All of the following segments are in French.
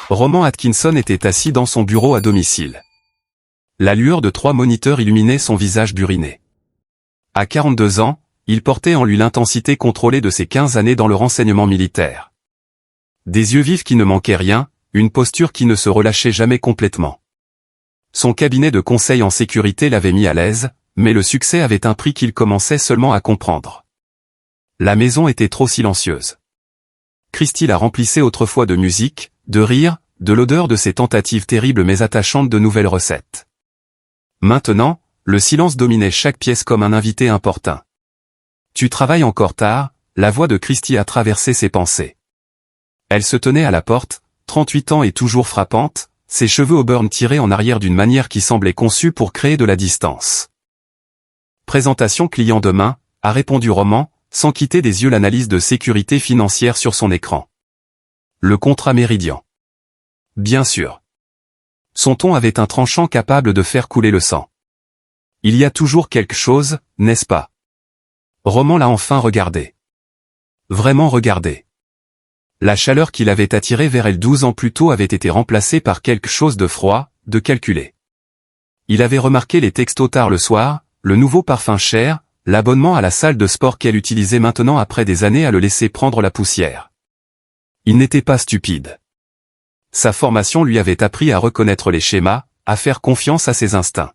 Roman Atkinson était assis dans son bureau à domicile. La lueur de 3 moniteurs illuminait son visage buriné. À 42 ans, il portait en lui l'intensité contrôlée de ses 15 années dans le renseignement militaire. Des yeux vifs qui ne manquaient rien, une posture qui ne se relâchait jamais complètement. Son cabinet de conseil en sécurité l'avait mis à l'aise, mais le succès avait un prix qu'il commençait seulement à comprendre. La maison était trop silencieuse. Christie la remplissait autrefois de musique, de rire, de l'odeur de ses tentatives terribles mais attachantes de nouvelles recettes. Maintenant, le silence dominait chaque pièce comme un invité importun. « Tu travailles encore tard ?» La voix de Christie a traversé ses pensées. Elle se tenait à la porte, 38 ans et toujours frappante, ses cheveux auburn tirés en arrière d'une manière qui semblait conçue pour créer de la distance. « Présentation client demain », a répondu Roman, sans quitter des yeux l'analyse de sécurité financière sur son écran. Le contrat Méridian. Bien sûr. Son ton avait un tranchant capable de faire couler le sang. Il y a toujours quelque chose, n'est-ce pas? Roman l'a enfin regardé. Vraiment regardé. La chaleur qui l'avait attiré vers elle 12 ans plus tôt avait été remplacée par quelque chose de froid, de calculé. Il avait remarqué les textos tard le soir, le nouveau parfum cher, l'abonnement à la salle de sport qu'elle utilisait maintenant après des années à le laisser prendre la poussière. Il n'était pas stupide. Sa formation lui avait appris à reconnaître les schémas, à faire confiance à ses instincts.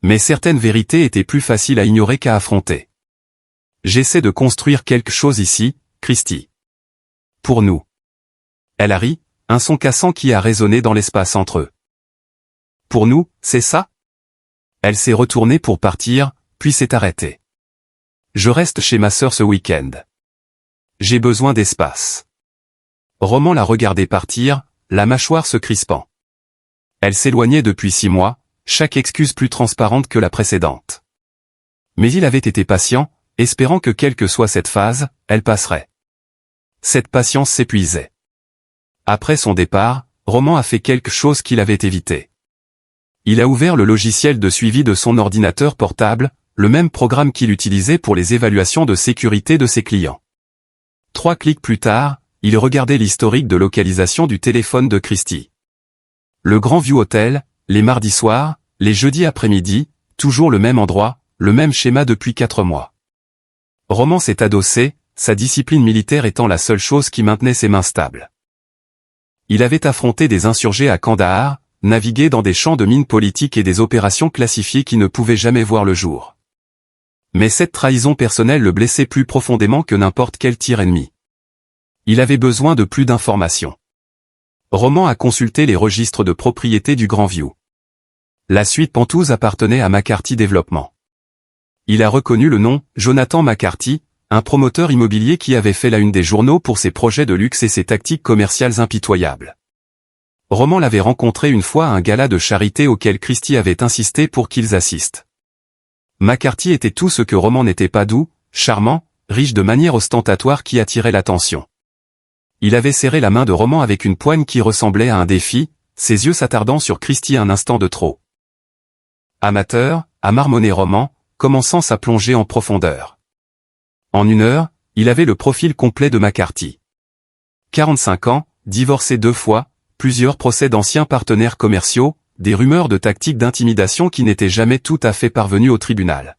Mais certaines vérités étaient plus faciles à ignorer qu'à affronter. J'essaie de construire quelque chose ici, Christie. Pour nous. Elle a ri, un son cassant qui a résonné dans l'espace entre eux. Pour nous, c'est ça? Elle s'est retournée pour partir, puis s'est arrêtée. Je reste chez ma sœur ce week-end. J'ai besoin d'espace. Roman la regardait partir, la mâchoire se crispant. Elle s'éloignait depuis 6 mois, chaque excuse plus transparente que la précédente. Mais il avait été patient, espérant que quelle que soit cette phase, elle passerait. Cette patience s'épuisait. Après son départ, Roman a fait quelque chose qu'il avait évité. Il a ouvert le logiciel de suivi de son ordinateur portable, le même programme qu'il utilisait pour les évaluations de sécurité de ses clients. 3 clics plus tard, il regardait l'historique de localisation du téléphone de Christie. Le Grand View Hotel, les mardis soirs, les jeudis après-midi, toujours le même endroit, le même schéma depuis 4 mois. Roman s'est adossé, sa discipline militaire étant la seule chose qui maintenait ses mains stables. Il avait affronté des insurgés à Kandahar, navigué dans des champs de mines politiques et des opérations classifiées qui ne pouvaient jamais voir le jour. Mais cette trahison personnelle le blessait plus profondément que n'importe quel tir ennemi. Il avait besoin de plus d'informations. Roman a consulté les registres de propriété du Grand View. La suite Pantouz appartenait à McCarthy Développement. Il a reconnu le nom, Jonathan McCarthy, un promoteur immobilier qui avait fait la une des journaux pour ses projets de luxe et ses tactiques commerciales impitoyables. Roman l'avait rencontré une fois à un gala de charité auquel Christie avait insisté pour qu'ils assistent. McCarthy était tout ce que Roman n'était pas, doux, charmant, riche de manières ostentatoires qui attiraient l'attention. Il avait serré la main de Roman avec une poigne qui ressemblait à un défi, ses yeux s'attardant sur Christie un instant de trop. Amateur, a marmonné Roman, commençant sa plongée en profondeur. En 1 heure, il avait le profil complet de McCarthy. 45 ans, divorcé 2 fois, plusieurs procès d'anciens partenaires commerciaux, des rumeurs de tactiques d'intimidation qui n'étaient jamais tout à fait parvenues au tribunal.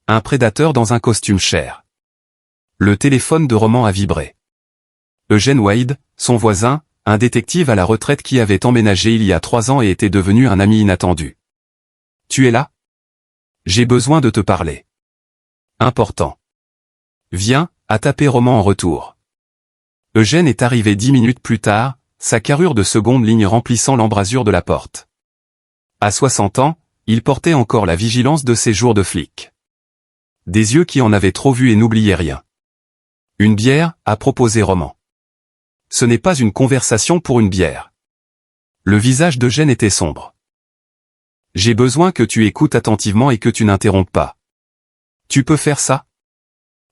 Un prédateur dans un costume cher. Le téléphone de Roman a vibré. Eugène Wade, son voisin, un détective à la retraite qui avait emménagé il y a 3 ans et était devenu un ami inattendu. « Tu es là? J'ai besoin de te parler. »« Important. »« Viens », a tapé Roman en retour. Eugène est arrivé 10 minutes plus tard, sa carrure de seconde ligne remplissant l'embrasure de la porte. À 60 ans, il portait encore la vigilance de ses jours de flic. Des yeux qui en avaient trop vu et n'oubliaient rien. « Une bière », a proposé Roman. Ce n'est pas une conversation pour une bière. Le visage d'Eugène était sombre. J'ai besoin que tu écoutes attentivement et que tu n'interrompes pas. Tu peux faire ça?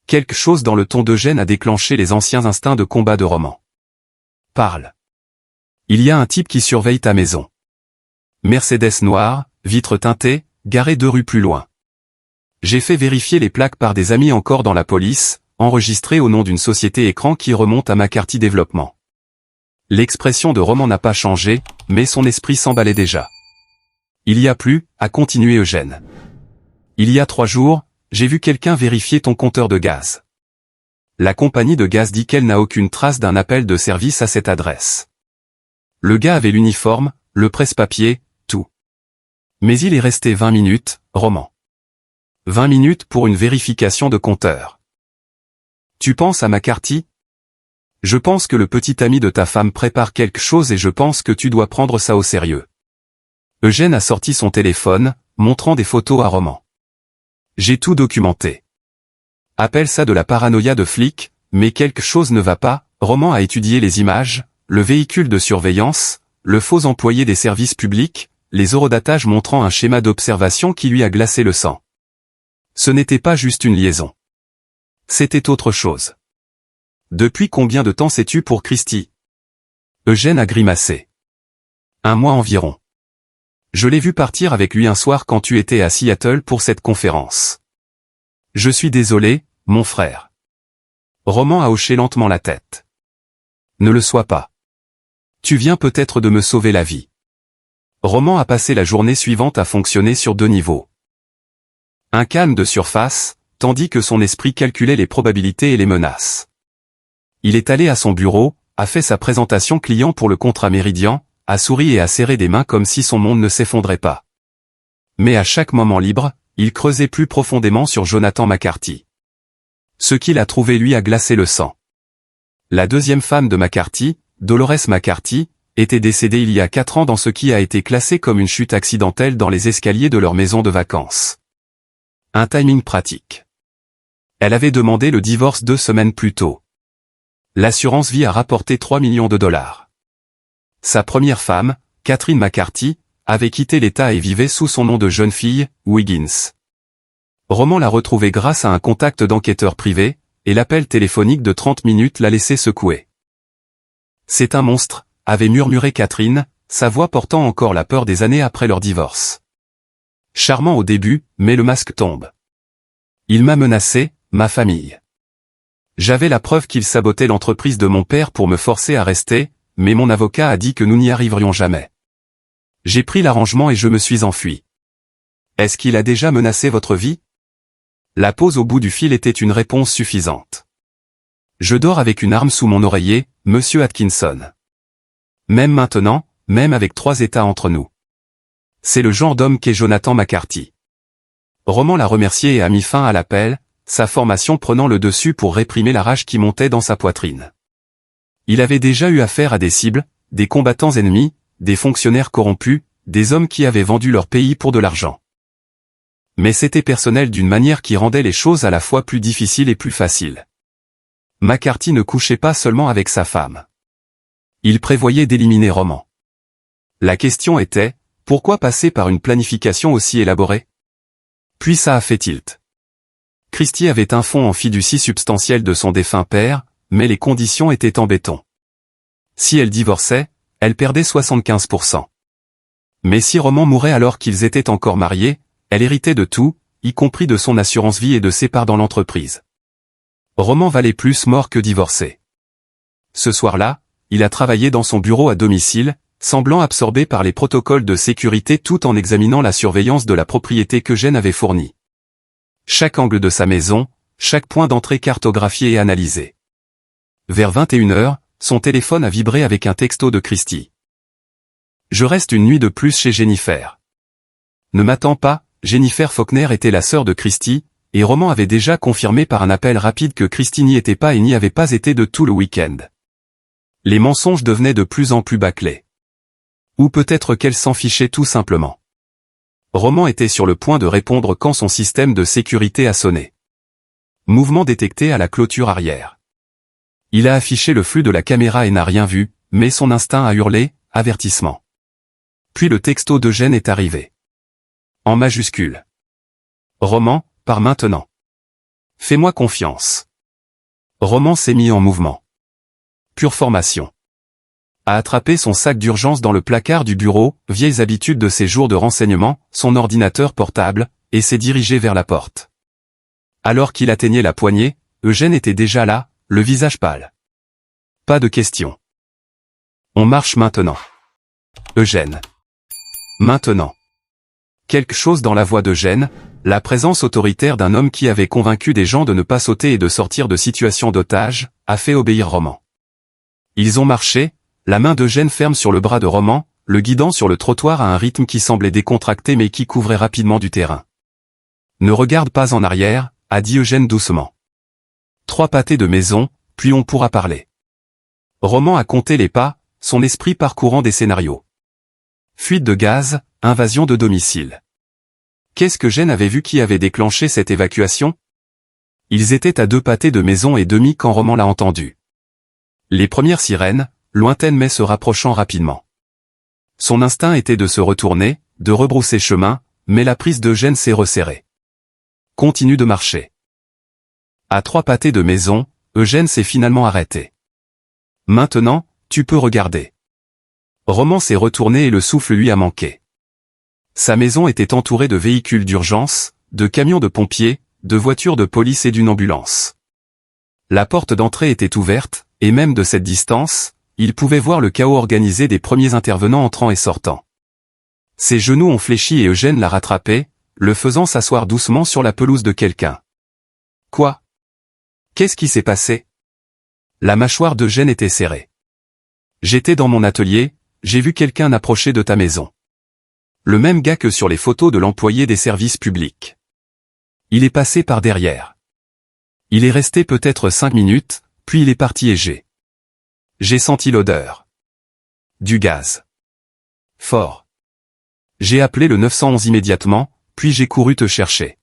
Quelque chose dans le ton d'Eugène a déclenché les anciens instincts de combat de Roman. Parle. Il y a un type qui surveille ta maison. Mercedes noire, vitres teintées, garée 2 rues plus loin. J'ai fait vérifier les plaques par des amis encore dans la police, enregistrées au nom d'une société écran qui remonte à McCarthy Développement. L'expression de Roman n'a pas changé, mais son esprit s'emballait déjà. Il y a plus, a continué Eugène. Il y a 3 jours, j'ai vu quelqu'un vérifier ton compteur de gaz. La compagnie de gaz dit qu'elle n'a aucune trace d'un appel de service à cette adresse. Le gars avait l'uniforme, le presse-papier, tout. Mais il est resté 20 minutes, Roman. 20 minutes pour une vérification de compteur. Tu penses à McCarthy? Je pense que le petit ami de ta femme prépare quelque chose et je pense que tu dois prendre ça au sérieux. Eugène a sorti son téléphone, montrant des photos à Roman. J'ai tout documenté. Appelle ça de la paranoïa de flic, mais quelque chose ne va pas. Roman a étudié les images, le véhicule de surveillance, le faux employé des services publics, les horodatages montrant un schéma d'observation qui lui a glacé le sang. Ce n'était pas juste une liaison. C'était autre chose. Depuis combien de temps sais-tu pour Christy? Eugène a grimacé. 1 mois environ. Je l'ai vu partir avec lui un soir quand tu étais à Seattle pour cette conférence. Je suis désolé, mon frère. Roman a hoché lentement la tête. Ne le sois pas. Tu viens peut-être de me sauver la vie. Roman a passé la journée suivante à fonctionner sur 2 niveaux. Un calme de surface, tandis que son esprit calculait les probabilités et les menaces. Il est allé à son bureau, a fait sa présentation client pour le contrat Méridian, a souri et a serré des mains comme si son monde ne s'effondrait pas. Mais à chaque moment libre, il creusait plus profondément sur Jonathan McCarthy. Ce qu'il a trouvé lui a glacé le sang. La deuxième femme de McCarthy, Dolores McCarthy, était décédée il y a 4 ans dans ce qui a été classé comme une chute accidentelle dans les escaliers de leur maison de vacances. Un timing pratique. Elle avait demandé le divorce 2 semaines plus tôt. L'assurance vie a rapporté 3 millions de dollars. Sa première femme, Catherine McCarthy, avait quitté l'État et vivait sous son nom de jeune fille, Wiggins. Roman l'a retrouvée grâce à un contact d'enquêteur privé, et l'appel téléphonique de 30 minutes l'a laissé secouer. C'est un monstre, avait murmuré Catherine, sa voix portant encore la peur des années après leur divorce. Charmant au début, mais le masque tombe. Il m'a menacé, ma famille. J'avais la preuve qu'il sabotait l'entreprise de mon père pour me forcer à rester, mais mon avocat a dit que nous n'y arriverions jamais. J'ai pris l'arrangement et je me suis enfui. Est-ce qu'il a déjà menacé votre vie? La pause au bout du fil était une réponse suffisante. Je dors avec une arme sous mon oreiller, monsieur Atkinson. Même maintenant, même avec 3 États entre nous. C'est le genre d'homme qu'est Jonathan McCarthy. Roman l'a remercié et a mis fin à l'appel, sa formation prenant le dessus pour réprimer la rage qui montait dans sa poitrine. Il avait déjà eu affaire à des cibles, des combattants ennemis, des fonctionnaires corrompus, des hommes qui avaient vendu leur pays pour de l'argent. Mais c'était personnel d'une manière qui rendait les choses à la fois plus difficiles et plus faciles. McCarthy ne couchait pas seulement avec sa femme. Il prévoyait d'éliminer Roman. La question était, pourquoi passer par une planification aussi élaborée? Puis ça a fait tilt. Christy avait un fonds en fiducie substantiel de son défunt père, mais les conditions étaient en béton. Si elle divorçait, elle perdait 75%. Mais si Roman mourait alors qu'ils étaient encore mariés, elle héritait de tout, y compris de son assurance vie et de ses parts dans l'entreprise. Roman valait plus mort que divorcé. Ce soir-là, il a travaillé dans son bureau à domicile, semblant absorbé par les protocoles de sécurité tout en examinant la surveillance de la propriété qu'Eugène avait fournie. Chaque angle de sa maison, chaque point d'entrée cartographié et analysé. Vers 21h, son téléphone a vibré avec un texto de Christy. Je reste une nuit de plus chez Jennifer. Ne m'attends pas, Jennifer Faulkner était la sœur de Christy, et Roman avait déjà confirmé par un appel rapide que Christy n'y était pas et n'y avait pas été de tout le week-end. Les mensonges devenaient de plus en plus bâclés. Ou peut-être qu'elle s'en fichait tout simplement. Roman était sur le point de répondre quand son système de sécurité a sonné. Mouvement détecté à la clôture arrière. Il a affiché le flux de la caméra et n'a rien vu, mais son instinct a hurlé, avertissement. Puis le texto d'Eugène est arrivé. En majuscule. Roman, par maintenant. Fais-moi confiance. Roman s'est mis en mouvement. Pure formation. A attrapé son sac d'urgence dans le placard du bureau, vieilles habitudes de ses jours de renseignement, son ordinateur portable, et s'est dirigé vers la porte. Alors qu'il atteignait la poignée, Eugène était déjà là, le visage pâle. Pas de question. On marche maintenant. Eugène. Maintenant. Quelque chose dans la voix d'Eugène, la présence autoritaire d'un homme qui avait convaincu des gens de ne pas sauter et de sortir de situations d'otage, a fait obéir Roman. Ils ont marché, la main d'Eugène ferme sur le bras de Roman, le guidant sur le trottoir à un rythme qui semblait décontracté mais qui couvrait rapidement du terrain. Ne regarde pas en arrière, a dit Eugène doucement. 3 pâtés de maison, puis on pourra parler. Roman a compté les pas, son esprit parcourant des scénarios. Fuite de gaz, invasion de domicile. Qu'est-ce que Eugène avait vu qui avait déclenché cette évacuation? Ils étaient à 2 pâtés de maison et demi quand Roman l'a entendu. Les premières sirènes, lointaines mais se rapprochant rapidement. Son instinct était de se retourner, de rebrousser chemin, mais la prise d'Eugène s'est resserrée. Continue de marcher. À 3 pâtés de maison, Eugène s'est finalement arrêté. Maintenant, tu peux regarder. Roman s'est retourné et le souffle lui a manqué. Sa maison était entourée de véhicules d'urgence, de camions de pompiers, de voitures de police et d'une ambulance. La porte d'entrée était ouverte, et même de cette distance, il pouvait voir le chaos organisé des premiers intervenants entrant et sortant. Ses genoux ont fléchi et Eugène l'a rattrapé, le faisant s'asseoir doucement sur la pelouse de quelqu'un. Quoi? Qu'est-ce qui s'est passé? La mâchoire d'Eugène était serrée. J'étais dans mon atelier, j'ai vu quelqu'un approcher de ta maison. Le même gars que sur les photos de l'employé des services publics. Il est passé par derrière. Il est resté peut-être 5 minutes, puis il est parti et j'ai senti l'odeur. Du gaz. Fort. J'ai appelé le 911 immédiatement, puis j'ai couru te chercher.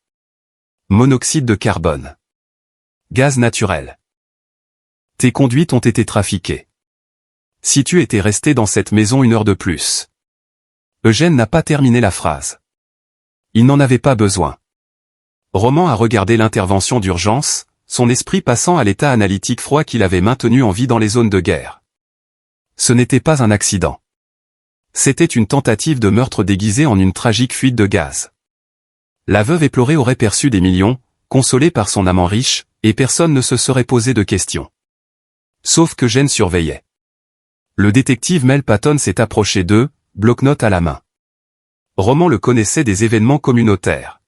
Monoxyde de carbone. Gaz naturel. Tes conduites ont été trafiquées. Si tu étais resté dans cette maison 1 heure de plus. Eugène n'a pas terminé la phrase. Il n'en avait pas besoin. Roman a regardé l'intervention d'urgence, son esprit passant à l'état analytique froid qu'il avait maintenu en vie dans les zones de guerre. Ce n'était pas un accident. C'était une tentative de meurtre déguisée en une tragique fuite de gaz. La veuve éplorée aurait perçu des millions, consolée par son amant riche, et personne ne se serait posé de questions. Sauf que Eugène surveillait. Le détective Mel Patton s'est approché d'eux, bloc-notes à la main. Roman le connaissait des événements communautaires.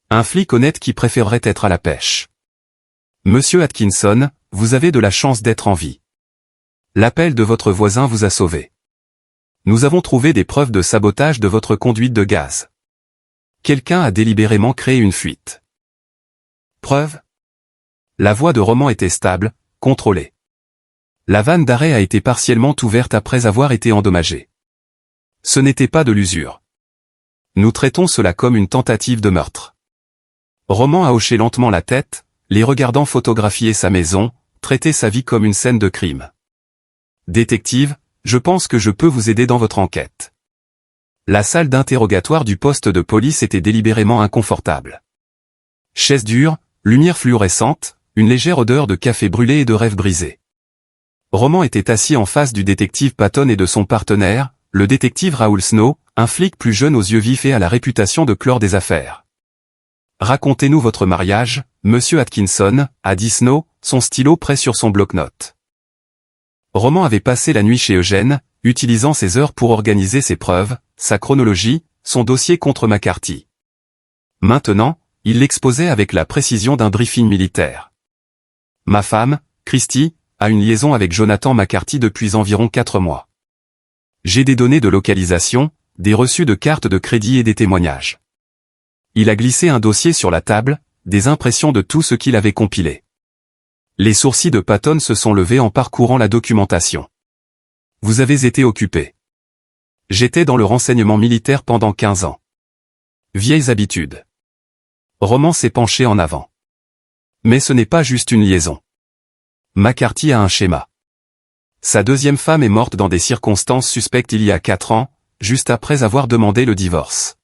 Un flic honnête qui préférerait être à la pêche. Monsieur Atkinson, vous avez de la chance d'être en vie. L'appel de votre voisin vous a sauvé. Nous avons trouvé des preuves de sabotage de votre conduite de gaz. Quelqu'un a délibérément créé une fuite. Preuve? La voix de Roman était stable, contrôlée. La vanne d'arrêt a été partiellement ouverte après avoir été endommagée. Ce n'était pas de l'usure. Nous traitons cela comme une tentative de meurtre. Roman a hoché lentement la tête, les regardant photographier sa maison, traiter sa vie comme une scène de crime. Détective, je pense que je peux vous aider dans votre enquête. La salle d'interrogatoire du poste de police était délibérément inconfortable. Chaise dure, lumière fluorescente, une légère odeur de café brûlé et de rêves brisés. Roman était assis en face du détective Patton et de son partenaire, le détective Raoul Snow, un flic plus jeune aux yeux vifs et à la réputation de clore des affaires. Racontez-nous votre mariage, monsieur Atkinson, a dit Snow, son stylo prêt sur son bloc-notes. Roman avait passé la nuit chez Eugène, utilisant ses heures pour organiser ses preuves, sa chronologie, son dossier contre McCarthy. Maintenant, il l'exposait avec la précision d'un briefing militaire. Ma femme, Christy, a une liaison avec Jonathan McCarthy depuis environ 4 mois. J'ai des données de localisation, des reçus de cartes de crédit et des témoignages. Il a glissé un dossier sur la table, des impressions de tout ce qu'il avait compilé. Les sourcils de Patton se sont levés en parcourant la documentation. Vous avez été occupé. J'étais dans le renseignement militaire pendant 15 ans. Vieilles habitudes. Roman s'est penché en avant. Mais ce n'est pas juste une liaison. McCarthy a un schéma. Sa deuxième femme est morte dans des circonstances suspectes il y a 4 ans, juste après avoir demandé le divorce.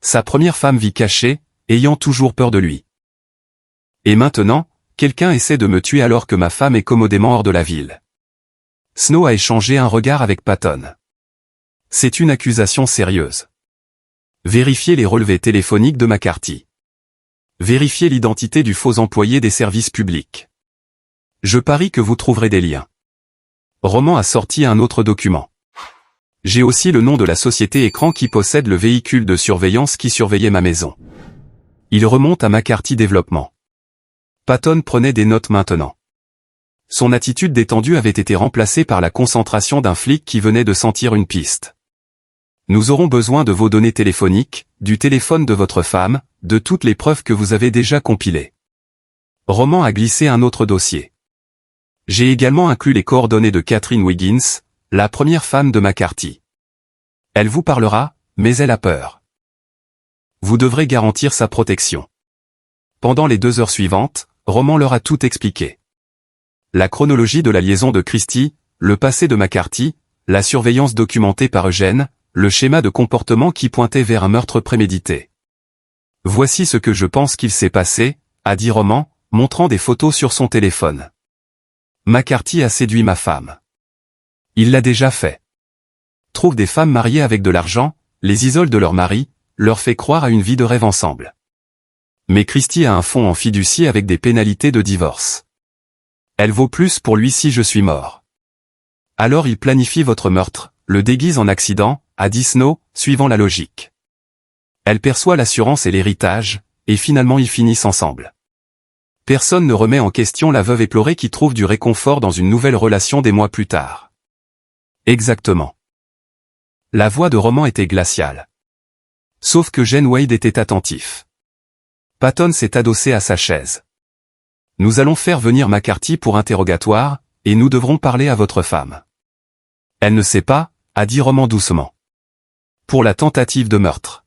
Sa première femme vit cachée, ayant toujours peur de lui. Et maintenant, quelqu'un essaie de me tuer alors que ma femme est commodément hors de la ville. Snow a échangé un regard avec Patton. C'est une accusation sérieuse. Vérifiez les relevés téléphoniques de McCarthy. Vérifiez l'identité du faux employé des services publics. Je parie que vous trouverez des liens. Roman a sorti un autre document. J'ai aussi le nom de la société écran qui possède le véhicule de surveillance qui surveillait ma maison. Il remonte à McCarthy Développement. Patton prenait des notes maintenant. Son attitude détendue avait été remplacée par la concentration d'un flic qui venait de sentir une piste. Nous aurons besoin de vos données téléphoniques, du téléphone de votre femme, de toutes les preuves que vous avez déjà compilées. Roman a glissé un autre dossier. J'ai également inclus les coordonnées de Catherine Wiggins, la première femme de McCarthy. Elle vous parlera, mais elle a peur. Vous devrez garantir sa protection. Pendant les 2 heures suivantes, Roman leur a tout expliqué. La chronologie de la liaison de Christie, le passé de McCarthy, la surveillance documentée par Eugène, le schéma de comportement qui pointait vers un meurtre prémédité. Voici ce que je pense qu'il s'est passé, a dit Roman, montrant des photos sur son téléphone. McCarthy a séduit ma femme. Il l'a déjà fait. Trouve des femmes mariées avec de l'argent, les isole de leur mari, leur fait croire à une vie de rêve ensemble. Mais Christie a un fonds en fiducie avec des pénalités de divorce. Elle vaut plus pour lui si je suis mort. Alors il planifie votre meurtre, le déguise en accident, a dit Snow, suivant la logique. Elle perçoit l'assurance et l'héritage, et finalement ils finissent ensemble. Personne ne remet en question la veuve éplorée qui trouve du réconfort dans une nouvelle relation des mois plus tard. Exactement. La voix de Roman était glaciale. Sauf que Gene Wade était attentif. Patton s'est adossé à sa chaise. Nous allons faire venir McCarthy pour interrogatoire, et nous devrons parler à votre femme. Elle ne sait pas, a dit Roman doucement. Pour la tentative de meurtre.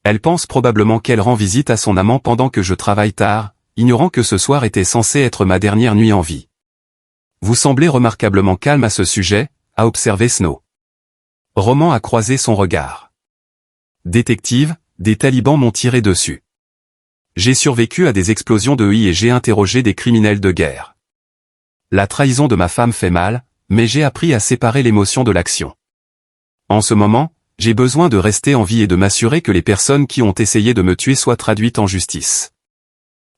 Elle pense probablement qu'elle rend visite à son amant pendant que je travaille tard, ignorant que ce soir était censé être ma dernière nuit en vie. Vous semblez remarquablement calme à ce sujet, a observé Snow. Roman a croisé son regard. Détective, des talibans m'ont tiré dessus. J'ai survécu à des explosions de I et j'ai interrogé des criminels de guerre. La trahison de ma femme fait mal, mais j'ai appris à séparer l'émotion de l'action. En ce moment, j'ai besoin de rester en vie et de m'assurer que les personnes qui ont essayé de me tuer soient traduites en justice.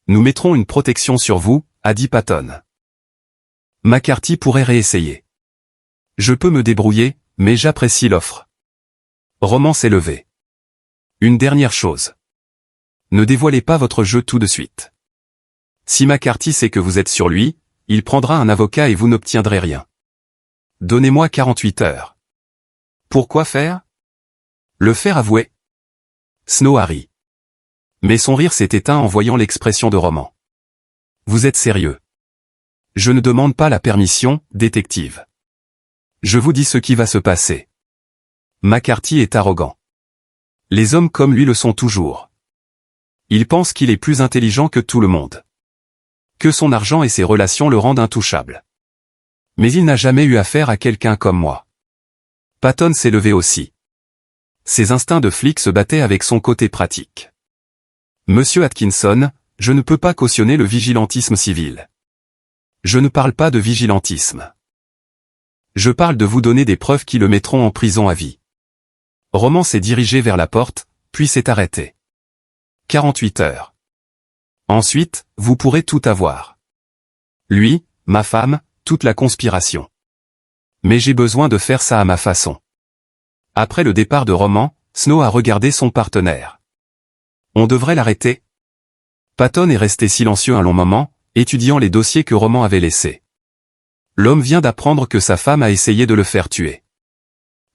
Nous mettrons une protection sur vous, a dit Patton. McCarthy pourrait réessayer. Je peux me débrouiller, mais j'apprécie l'offre. Roman s'est levé. Une dernière chose. Ne dévoilez pas votre jeu tout de suite. Si McCarthy sait que vous êtes sur lui, il prendra un avocat et vous n'obtiendrez rien. Donnez-moi 48 heures. Pourquoi faire? Le faire avouer. Snow a ri. Mais son rire s'est éteint en voyant l'expression de Roman. Vous êtes sérieux? Je ne demande pas la permission, détective. Je vous dis ce qui va se passer. McCarthy est arrogant. Les hommes comme lui le sont toujours. Il pense qu'il est plus intelligent que tout le monde. Que son argent et ses relations le rendent intouchable. Mais il n'a jamais eu affaire à quelqu'un comme moi. Patton s'est levé aussi. Ses instincts de flic se battaient avec son côté pratique. Monsieur Atkinson, je ne peux pas cautionner le vigilantisme civil. Je ne parle pas de vigilantisme. Je parle de vous donner des preuves qui le mettront en prison à vie. Roman s'est dirigé vers la porte, puis s'est arrêté. 48 heures. Ensuite, vous pourrez tout avoir. Lui, ma femme, toute la conspiration. Mais j'ai besoin de faire ça à ma façon. Après le départ de Roman, Snow a regardé son partenaire. On devrait l'arrêter. Patton est resté silencieux un long moment, étudiant les dossiers que Roman avait laissés. L'homme vient d'apprendre que sa femme a essayé de le faire tuer.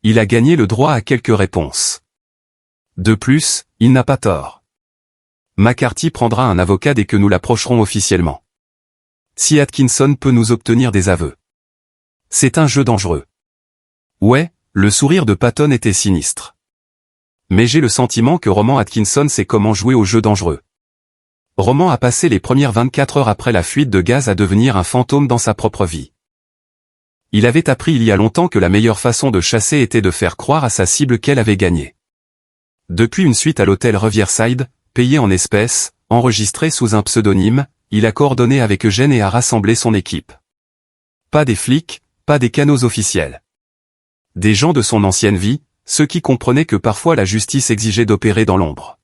Il a gagné le droit à quelques réponses. De plus, il n'a pas tort. McCarthy prendra un avocat dès que nous l'approcherons officiellement. Si Atkinson peut nous obtenir des aveux. C'est un jeu dangereux. Ouais, le sourire de Patton était sinistre. Mais j'ai le sentiment que Roman Atkinson sait comment jouer au jeu dangereux. Roman a passé les premières 24 heures après la fuite de gaz à devenir un fantôme dans sa propre vie. Il avait appris il y a longtemps que la meilleure façon de chasser était de faire croire à sa cible qu'elle avait gagné. Depuis une suite à l'hôtel Riverside, payé en espèces, enregistré sous un pseudonyme, il a coordonné avec Eugène et a rassemblé son équipe. Pas des flics, pas des canaux officiels. Des gens de son ancienne vie, ceux qui comprenaient que parfois la justice exigeait d'opérer dans l'ombre.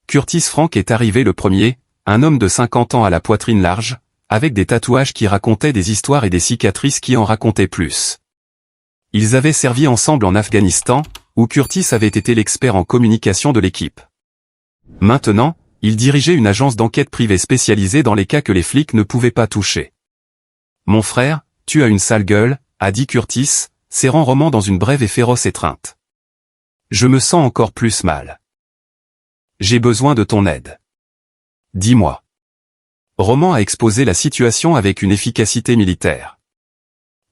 Curtis Frank est arrivé le premier, un homme de 50 ans à la poitrine large, avec des tatouages qui racontaient des histoires et des cicatrices qui en racontaient plus. Ils avaient servi ensemble en Afghanistan, où Curtis avait été l'expert en communication de l'équipe. Maintenant, il dirigeait une agence d'enquête privée spécialisée dans les cas que les flics ne pouvaient pas toucher. « Mon frère, tu as une sale gueule », a dit Curtis, serrant Roman dans une brève et féroce étreinte. « Je me sens encore plus mal. J'ai besoin de ton aide. Dis-moi. » Roman a exposé la situation avec une efficacité militaire.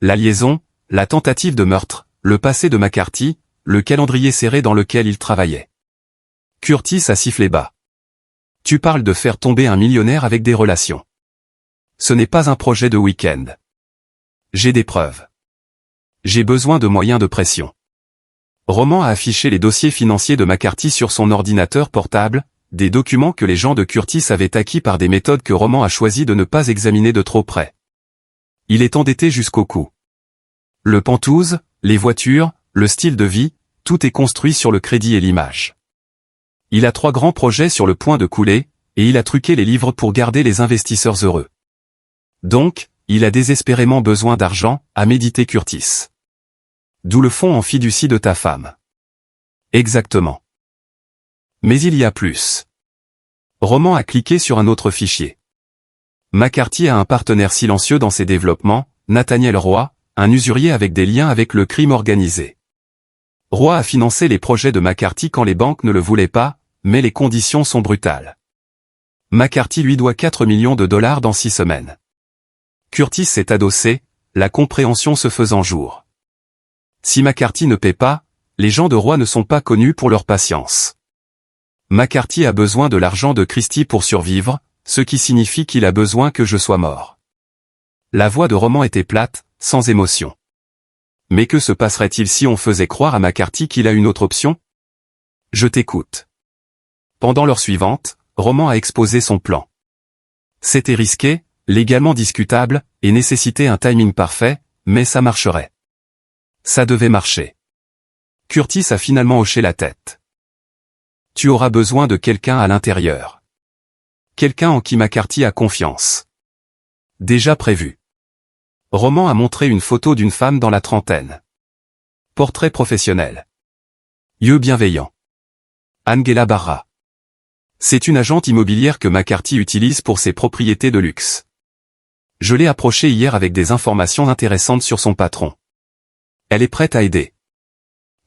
La liaison, la tentative de meurtre, le passé de McCarthy, le calendrier serré dans lequel il travaillait. Curtis a sifflé bas. « Tu parles de faire tomber un millionnaire avec des relations. Ce n'est pas un projet de week-end. J'ai des preuves. J'ai besoin de moyens de pression. » Roman a affiché les dossiers financiers de McCarthy sur son ordinateur portable, des documents que les gens de Curtis avaient acquis par des méthodes que Roman a choisi de ne pas examiner de trop près. Il est endetté jusqu'au cou. Le pantouse, les voitures, le style de vie, tout est construit sur le crédit et l'image. Il a 3 grands projets sur le point de couler, et il a truqué les livres pour garder les investisseurs heureux. Donc, il a désespérément besoin d'argent, a médité Curtis. D'où le fonds en fiducie de ta femme. Exactement. Mais il y a plus. Roman a cliqué sur un autre fichier. McCarthy a un partenaire silencieux dans ses développements, Nathaniel Roy, un usurier avec des liens avec le crime organisé. Roy a financé les projets de McCarthy quand les banques ne le voulaient pas, mais les conditions sont brutales. McCarthy lui doit 4 millions de dollars dans 6 semaines. Curtis s'est adossé, la compréhension se faisant jour. Si McCarthy ne paie pas, les gens de Roy ne sont pas connus pour leur patience. McCarthy a besoin de l'argent de Christie pour survivre, ce qui signifie qu'il a besoin que je sois mort. La voix de Roman était plate, sans émotion. Mais que se passerait-il si on faisait croire à McCarthy qu'il a une autre option? Je t'écoute. Pendant l'heure suivante, Roman a exposé son plan. C'était risqué, légalement discutable, et nécessitait un timing parfait, mais ça marcherait. Ça devait marcher. Curtis a finalement hoché la tête. Tu auras besoin de quelqu'un à l'intérieur. Quelqu'un en qui McCarthy a confiance. Déjà prévu. Roman a montré une photo d'une femme dans la trentaine. Portrait professionnel. Yeux bienveillants. Angela Barra. C'est une agente immobilière que McCarthy utilise pour ses propriétés de luxe. Je l'ai approchée hier avec des informations intéressantes sur son patron. Elle est prête à aider.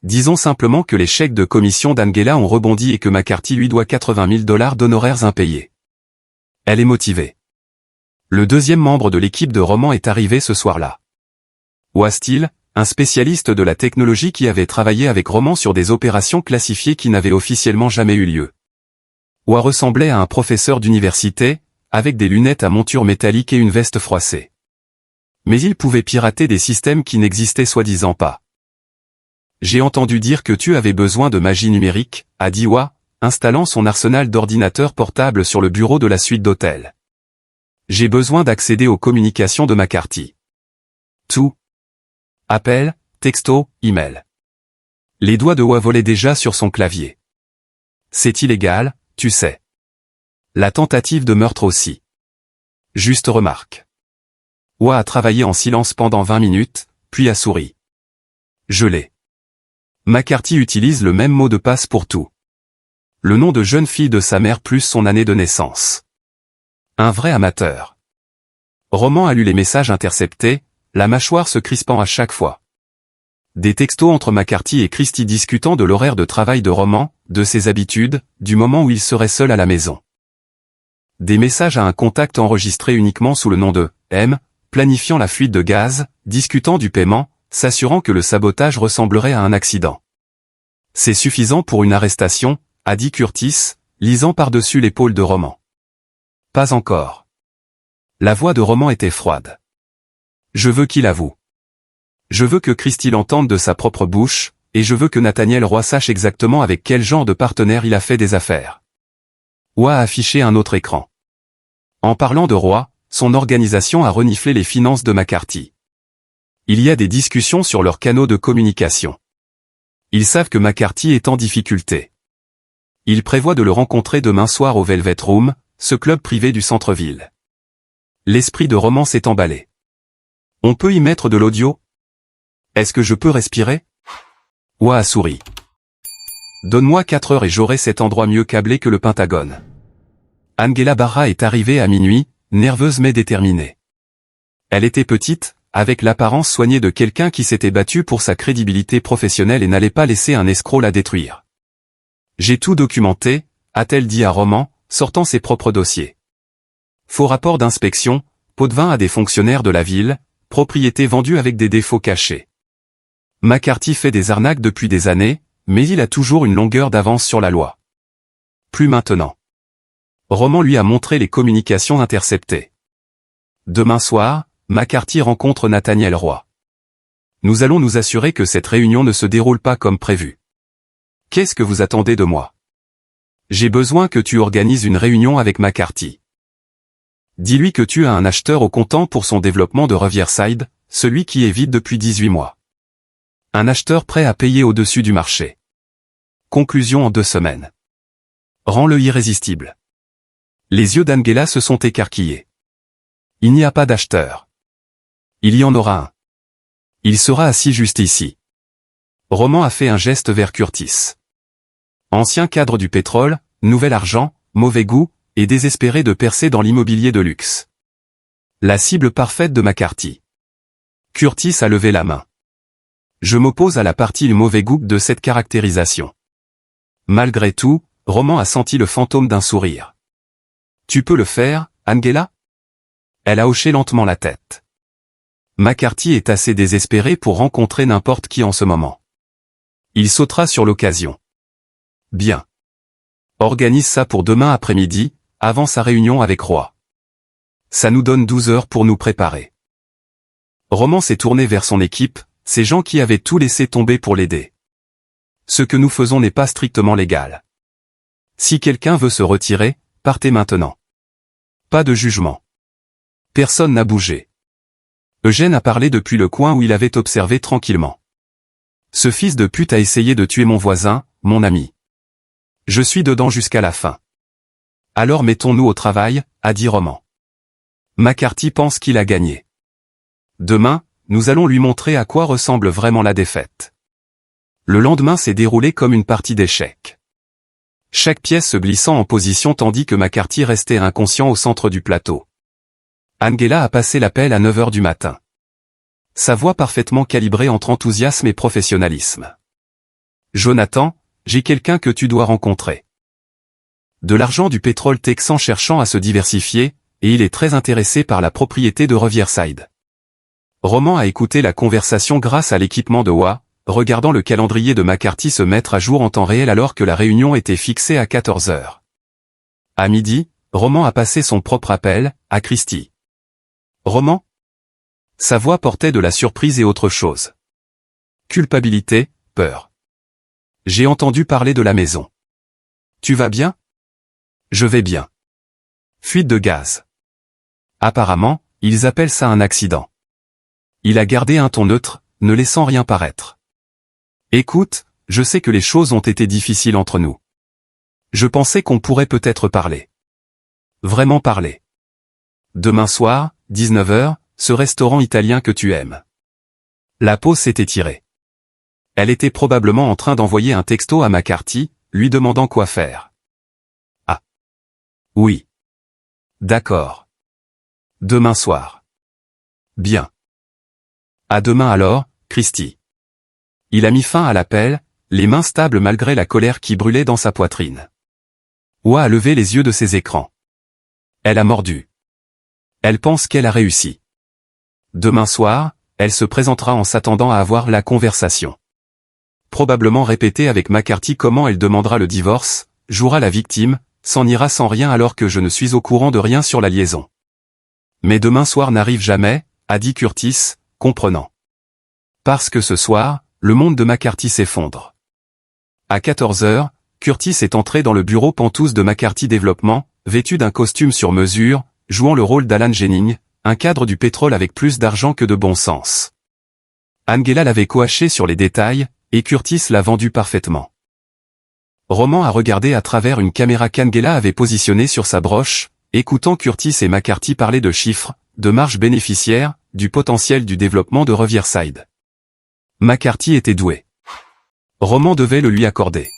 Disons simplement que les chèques de commission d'Angela ont rebondi et que McCarthy lui doit 80 000 $ d'honoraires impayés. Elle est motivée. Le deuxième membre de l'équipe de Roman est arrivé ce soir-là. Wastil, un spécialiste de la technologie qui avait travaillé avec Roman sur des opérations classifiées qui n'avaient officiellement jamais eu lieu. Wa ressemblait à un professeur d'université, avec des lunettes à monture métallique et une veste froissée. Mais il pouvait pirater des systèmes qui n'existaient soi-disant pas. J'ai entendu dire que tu avais besoin de magie numérique, a dit Wa, installant son arsenal d'ordinateurs portables sur le bureau de la suite d'hôtel. J'ai besoin d'accéder aux communications de McCarthy. Tout. Appel, texto, email. Les doigts de Wa volaient déjà sur son clavier. C'est illégal, tu sais. La tentative de meurtre aussi. Juste remarque. Wa a travaillé en silence pendant 20 minutes, puis a souri. Je l'ai. McCarthy utilise le même mot de passe pour tout. Le nom de jeune fille de sa mère plus son année de naissance. Un vrai amateur. Roman a lu les messages interceptés, la mâchoire se crispant à chaque fois. Des textos entre McCarthy et Christie discutant de l'horaire de travail de Roman, de ses habitudes, du moment où il serait seul à la maison. Des messages à un contact enregistré uniquement sous le nom de M, planifiant la fuite de gaz, discutant du paiement, s'assurant que le sabotage ressemblerait à un accident. C'est suffisant pour une arrestation, a dit Curtis, lisant par-dessus l'épaule de Roman. Pas encore. La voix de Roman était froide. Je veux qu'il avoue. Je veux que Christie l'entende de sa propre bouche, et je veux que Nathaniel Roy sache exactement avec quel genre de partenaire il a fait des affaires. Wa a affiché un autre écran. En parlant de Roy, son organisation a reniflé les finances de McCarthy. Il y a des discussions sur leurs canaux de communication. Ils savent que McCarthy est en difficulté. Ils prévoient de le rencontrer demain soir au Velvet Room, ce club privé du centre-ville. L'esprit de Roman s'est emballé. On peut y mettre de l'audio? Est-ce que je peux respirer? Wa a souri. Donne-moi 4 heures et j'aurai cet endroit mieux câblé que le Pentagone. Angela Barra est arrivée à minuit, nerveuse mais déterminée. Elle était petite, avec l'apparence soignée de quelqu'un qui s'était battu pour sa crédibilité professionnelle et n'allait pas laisser un escroc la détruire. J'ai tout documenté, a-t-elle dit à Roman, sortant ses propres dossiers. Faux rapport d'inspection, pot de vin à des fonctionnaires de la ville, propriété vendue avec des défauts cachés. McCarthy fait des arnaques depuis des années, mais il a toujours une longueur d'avance sur la loi. Plus maintenant. Roman lui a montré les communications interceptées. Demain soir, McCarthy rencontre Nathaniel Roy. Nous allons nous assurer que cette réunion ne se déroule pas comme prévu. Qu'est-ce que vous attendez de moi? J'ai besoin que tu organises une réunion avec McCarthy. Dis-lui que tu as un acheteur au comptant pour son développement de Riverside, celui qui est vide depuis 18 mois. Un acheteur prêt à payer au-dessus du marché. Conclusion en 2 semaines. Rends-le irrésistible. Les yeux d'Angela se sont écarquillés. Il n'y a pas d'acheteur. Il y en aura un. Il sera assis juste ici. Roman a fait un geste vers Curtis. Ancien cadre du pétrole, nouvel argent, mauvais goût, et désespéré de percer dans l'immobilier de luxe. La cible parfaite de McCarthy. Curtis a levé la main. Je m'oppose à la partie mauvais goût de cette caractérisation. Malgré tout, Roman a senti le fantôme d'un sourire. Tu peux le faire, Angela? Elle a hoché lentement la tête. McCarthy est assez désespéré pour rencontrer n'importe qui en ce moment. Il sautera sur l'occasion. Bien. Organise ça pour demain après-midi, avant sa réunion avec Roy. Ça nous donne 12 heures pour nous préparer. Roman s'est tourné vers son équipe, ces gens qui avaient tout laissé tomber pour l'aider. Ce que nous faisons n'est pas strictement légal. Si quelqu'un veut se retirer, partez maintenant. Pas de jugement. Personne n'a bougé. Eugène a parlé depuis le coin où il avait observé tranquillement. Ce fils de pute a essayé de tuer mon voisin, mon ami. Je suis dedans jusqu'à la fin. Alors mettons-nous au travail, a dit Roman. McCarthy pense qu'il a gagné. Demain, nous allons lui montrer à quoi ressemble vraiment la défaite. Le lendemain s'est déroulé comme une partie d'échecs. Chaque pièce se glissant en position tandis que McCarthy restait inconscient au centre du plateau. Angela a passé l'appel à 9 heures du matin. Sa voix parfaitement calibrée entre enthousiasme et professionnalisme. Jonathan, j'ai quelqu'un que tu dois rencontrer. De l'argent du pétrole texan cherchant à se diversifier, et il est très intéressé par la propriété de Riverside. Roman a écouté la conversation grâce à l'équipement de Wa, regardant le calendrier de McCarthy se mettre à jour en temps réel alors que la réunion était fixée à 14 heures. À midi, Roman a passé son propre appel, à Christie. Roman? Sa voix portait de la surprise et autre chose. Culpabilité, peur. J'ai entendu parler de la maison. Tu vas bien? Je vais bien. Fuite de gaz. Apparemment, ils appellent ça un accident. Il a gardé un ton neutre, ne laissant rien paraître. Écoute, je sais que les choses ont été difficiles entre nous. Je pensais qu'on pourrait peut-être parler. Vraiment parler. Demain soir, 19 heures, ce restaurant italien que tu aimes. La pause s'est étirée. Elle était probablement en train d'envoyer un texto à McCarthy, lui demandant quoi faire. Ah. Oui. D'accord. Demain soir. Bien. À demain alors, Christie. Il a mis fin à l'appel, les mains stables malgré la colère qui brûlait dans sa poitrine. Wa a levé les yeux de ses écrans. Elle a mordu. Elle pense qu'elle a réussi. Demain soir, elle se présentera en s'attendant à avoir la conversation. Probablement répéter avec McCarthy comment elle demandera le divorce, jouera la victime, s'en ira sans rien alors que je ne suis au courant de rien sur la liaison. Mais demain soir n'arrive jamais, a dit Curtis, comprenant. Parce que ce soir, le monde de McCarthy s'effondre. À 14 heures, Curtis est entré dans le bureau penthouse de McCarthy Développement, vêtu d'un costume sur mesure, jouant le rôle d'Alan Jennings, un cadre du pétrole avec plus d'argent que de bon sens. Angela l'avait coaché sur les détails, et Curtis l'a vendu parfaitement. Roman a regardé à travers une caméra qu'Angela avait positionnée sur sa broche, écoutant Curtis et McCarthy parler de chiffres, de marges bénéficiaires, du potentiel du développement de Riverside. McCarthy était doué. Roman devait le lui accorder.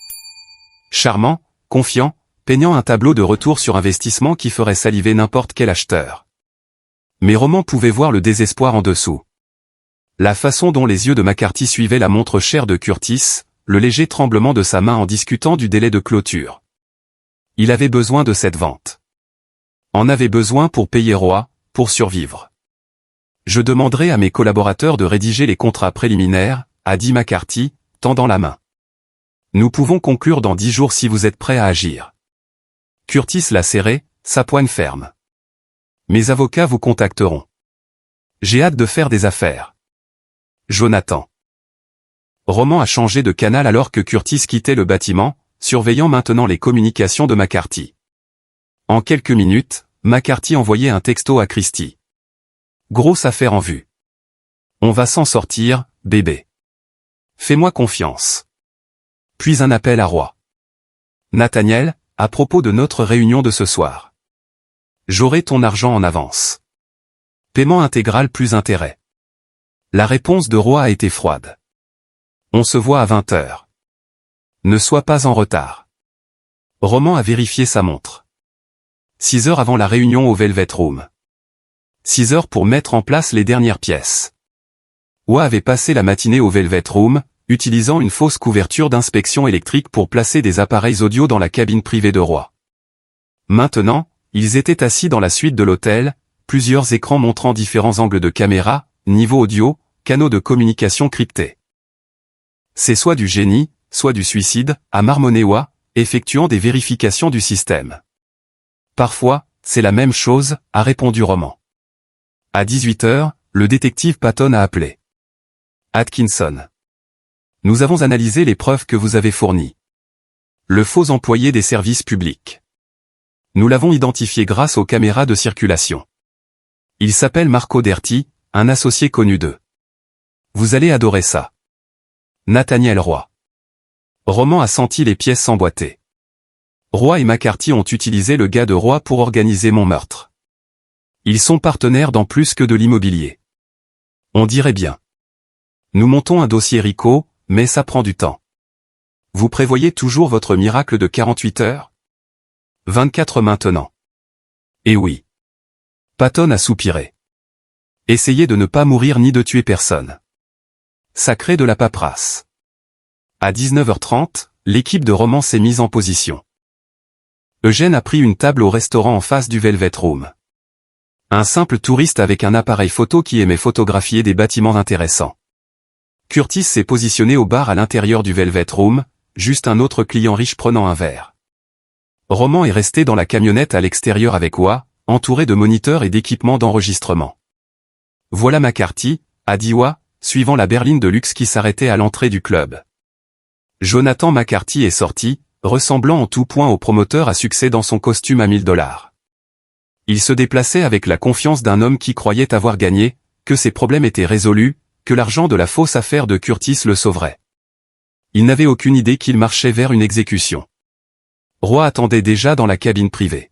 Charmant, confiant, peignant un tableau de retour sur investissement qui ferait saliver n'importe quel acheteur. Mais Roman pouvait voir le désespoir en dessous. La façon dont les yeux de McCarthy suivaient la montre chère de Curtis, le léger tremblement de sa main en discutant du délai de clôture. Il avait besoin de cette vente. En avait besoin pour payer Roy, pour survivre. Je demanderai à mes collaborateurs de rédiger les contrats préliminaires, a dit McCarthy, tendant la main. Nous pouvons conclure dans 10 jours si vous êtes prêts à agir. Curtis l'a serré, sa poigne ferme. Mes avocats vous contacteront. J'ai hâte de faire des affaires. Jonathan. Roman a changé de canal alors que Curtis quittait le bâtiment, surveillant maintenant les communications de McCarthy. En quelques minutes, McCarthy envoyait un texto à Christie. Grosse affaire en vue. On va s'en sortir, bébé. Fais-moi confiance. Puis un appel à Roy. Nathaniel, à propos de notre réunion de ce soir. J'aurai ton argent en avance. Paiement intégral plus intérêt. La réponse de Roy a été froide. On se voit à 20h. Ne sois pas en retard. Roman a vérifié sa montre. 6 heures avant la réunion au Velvet Room. 6 heures pour mettre en place les dernières pièces. Roy avait passé la matinée au Velvet Room, utilisant une fausse couverture d'inspection électrique pour placer des appareils audio dans la cabine privée de Roy. Maintenant, ils étaient assis dans la suite de l'hôtel, plusieurs écrans montrant différents angles de caméra, niveau audio, canaux de communication cryptés. C'est soit du génie, soit du suicide, a marmonné Roy, effectuant des vérifications du système. Parfois, c'est la même chose, a répondu Roman. À 18h, le détective Patton a appelé. Atkinson. Nous avons analysé les preuves que vous avez fournies. Le faux employé des services publics. Nous l'avons identifié grâce aux caméras de circulation. Il s'appelle Marco Derty, un associé connu d'eux. Vous allez adorer ça. Nathaniel Roy. Roman a senti les pièces s'emboîter. Roy et McCarthy ont utilisé le gars de Roy pour organiser mon meurtre. Ils sont partenaires dans plus que de l'immobilier. On dirait bien. Nous montons un dossier RICO, mais ça prend du temps. Vous prévoyez toujours votre miracle de 48 heures? 24 maintenant. Eh oui. Patton a soupiré. Essayez de ne pas mourir ni de tuer personne. Ça crée de la paperasse. À 19h30, l'équipe de Roman s'est mise en position. Eugène a pris une table au restaurant en face du Velvet Room. Un simple touriste avec un appareil photo qui aimait photographier des bâtiments intéressants. Curtis s'est positionné au bar à l'intérieur du Velvet Room, juste un autre client riche prenant un verre. Roman est resté dans la camionnette à l'extérieur avec Roy, entouré de moniteurs et d'équipements d'enregistrement. Voilà McCarthy, a dit Roy, suivant la berline de luxe qui s'arrêtait à l'entrée du club. Jonathan McCarthy est sorti, ressemblant en tout point au promoteur à succès dans son costume à $1000. Il se déplaçait avec la confiance d'un homme qui croyait avoir gagné, que ses problèmes étaient résolus, que l'argent de la fausse affaire de Curtis le sauverait. Il n'avait aucune idée qu'il marchait vers une exécution. Roy attendait déjà dans la cabine privée.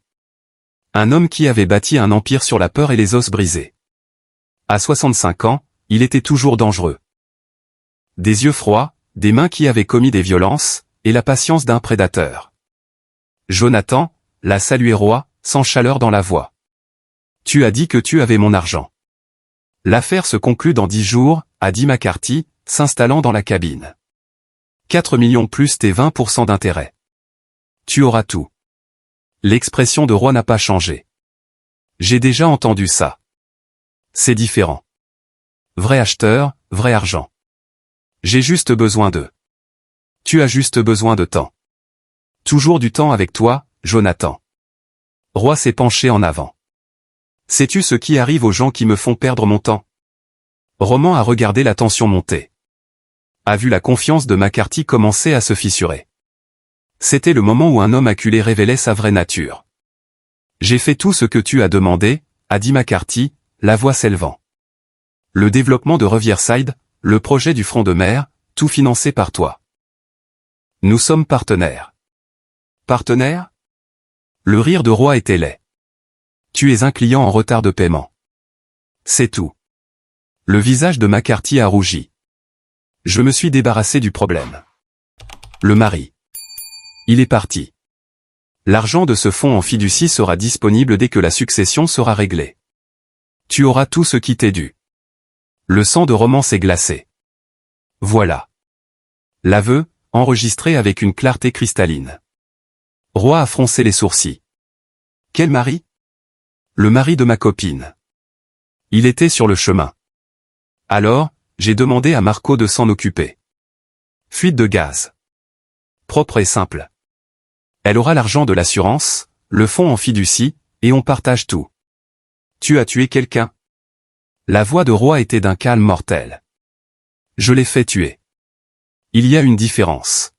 Un homme qui avait bâti un empire sur la peur et les os brisés. À 65 ans, il était toujours dangereux. Des yeux froids, des mains qui avaient commis des violences, et la patience d'un prédateur. Jonathan, l'a salué Roy, sans chaleur dans la voix. Tu as dit que tu avais mon argent. L'affaire se conclut dans 10 jours, a dit McCarthy, s'installant dans la cabine. 4 millions plus tes 20% d'intérêt. Tu auras tout. L'expression de Roy n'a pas changé. J'ai déjà entendu ça. C'est différent. Vrai acheteur, vrai argent. J'ai juste besoin d'eux. Tu as juste besoin de temps. Toujours du temps avec toi, Jonathan. Roy s'est penché en avant. Sais-tu ce qui arrive aux gens qui me font perdre mon temps? Roman a regardé la tension monter. A vu la confiance de McCarthy commencer à se fissurer. C'était le moment où un homme acculé révélait sa vraie nature. J'ai fait tout ce que tu as demandé, a dit McCarthy, la voix s'élevant. Le développement de Riverside, le projet du front de mer, tout financé par toi. Nous sommes partenaires. Partenaires? Le rire de Roy était laid. Tu es un client en retard de paiement. C'est tout. Le visage de McCarthy a rougi. Je me suis débarrassé du problème. Le mari. Il est parti. L'argent de ce fonds en fiducie sera disponible dès que la succession sera réglée. Tu auras tout ce qui t'est dû. Le sang de Roman s'est glacé. Voilà. L'aveu, enregistré avec une clarté cristalline. Roy a froncé les sourcils. Quel mari? Le mari de ma copine. Il était sur le chemin. Alors, j'ai demandé à Marco de s'en occuper. Fuite de gaz. Propre et simple. Elle aura l'argent de l'assurance, le fonds en fiducie, et on partage tout. Tu as tué quelqu'un? La voix de Roy était d'un calme mortel. Je l'ai fait tuer. Il y a une différence.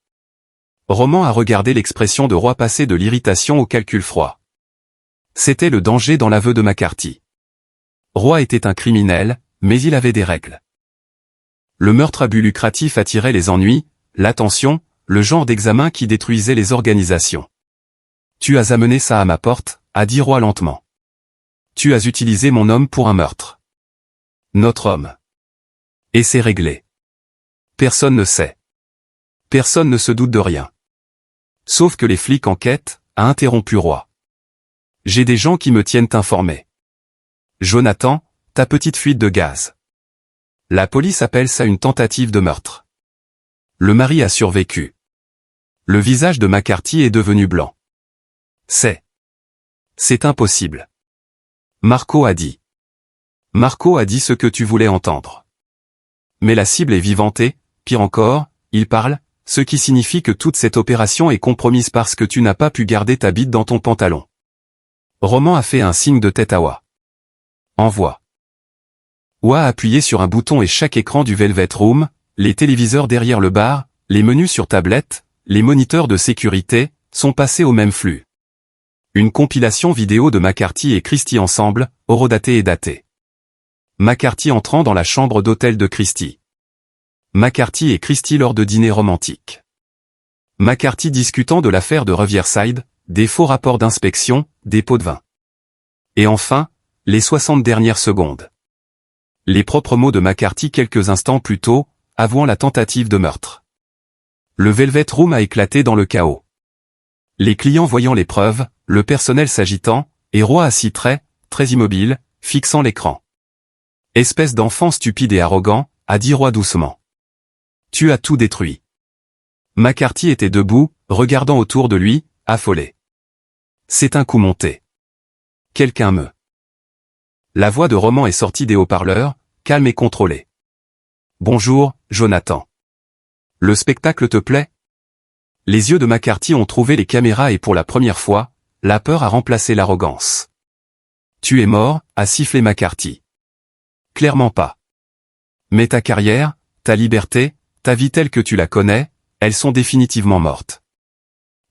Roman a regardé l'expression de Roy passer de l'irritation au calcul froid. C'était le danger dans l'aveu de McCarthy. Roy était un criminel, mais il avait des règles. Le meurtre à but lucratif attirait les ennuis, l'attention, le genre d'examen qui détruisait les organisations. Tu as amené ça à ma porte, a dit Roy lentement. Tu as utilisé mon homme pour un meurtre. Notre homme. Et c'est réglé. Personne ne sait. Personne ne se doute de rien. Sauf que les flics enquêtent, a interrompu Roy. J'ai des gens qui me tiennent informé. Jonathan, ta petite fuite de gaz. La police appelle ça une tentative de meurtre. Le mari a survécu. Le visage de McCarthy est devenu blanc. C'est impossible. Marco a dit. Marco a dit ce que tu voulais entendre. Mais la cible est vivantée, pire encore, il parle, ce qui signifie que toute cette opération est compromise parce que tu n'as pas pu garder ta bite dans ton pantalon. Roman a fait un signe de tête à Wa. Envoie. Wa a appuyé sur un bouton et chaque écran du Velvet Room, les téléviseurs derrière le bar, les menus sur tablette, les moniteurs de sécurité, sont passés au même flux. Une compilation vidéo de McCarthy et Christie ensemble, horodatée et datée. McCarthy entrant dans la chambre d'hôtel de Christie. McCarthy et Christie lors de dîners romantiques. McCarthy discutant de l'affaire de Riverside, des faux rapports d'inspection, des pots de vin. Et enfin, les 60 dernières secondes. Les propres mots de McCarthy quelques instants plus tôt, avouant la tentative de meurtre. Le Velvet Room a éclaté dans le chaos. Les clients voyant les preuves, le personnel s'agitant, et Roy assis très immobile, fixant l'écran. Espèce d'enfant stupide et arrogant, a dit Roy doucement. Tu as tout détruit. McCarthy était debout, regardant autour de lui, affolé. C'est un coup monté. Quelqu'un me... La voix de Roman est sortie des haut-parleurs, calme et contrôlée. Bonjour, Jonathan. Le spectacle te plaît? Les yeux de McCarthy ont trouvé les caméras et pour la première fois, la peur a remplacé l'arrogance. Tu es mort, a sifflé McCarthy. Clairement pas. Mais ta carrière, ta liberté, ta vie telle que tu la connais, elles sont définitivement mortes.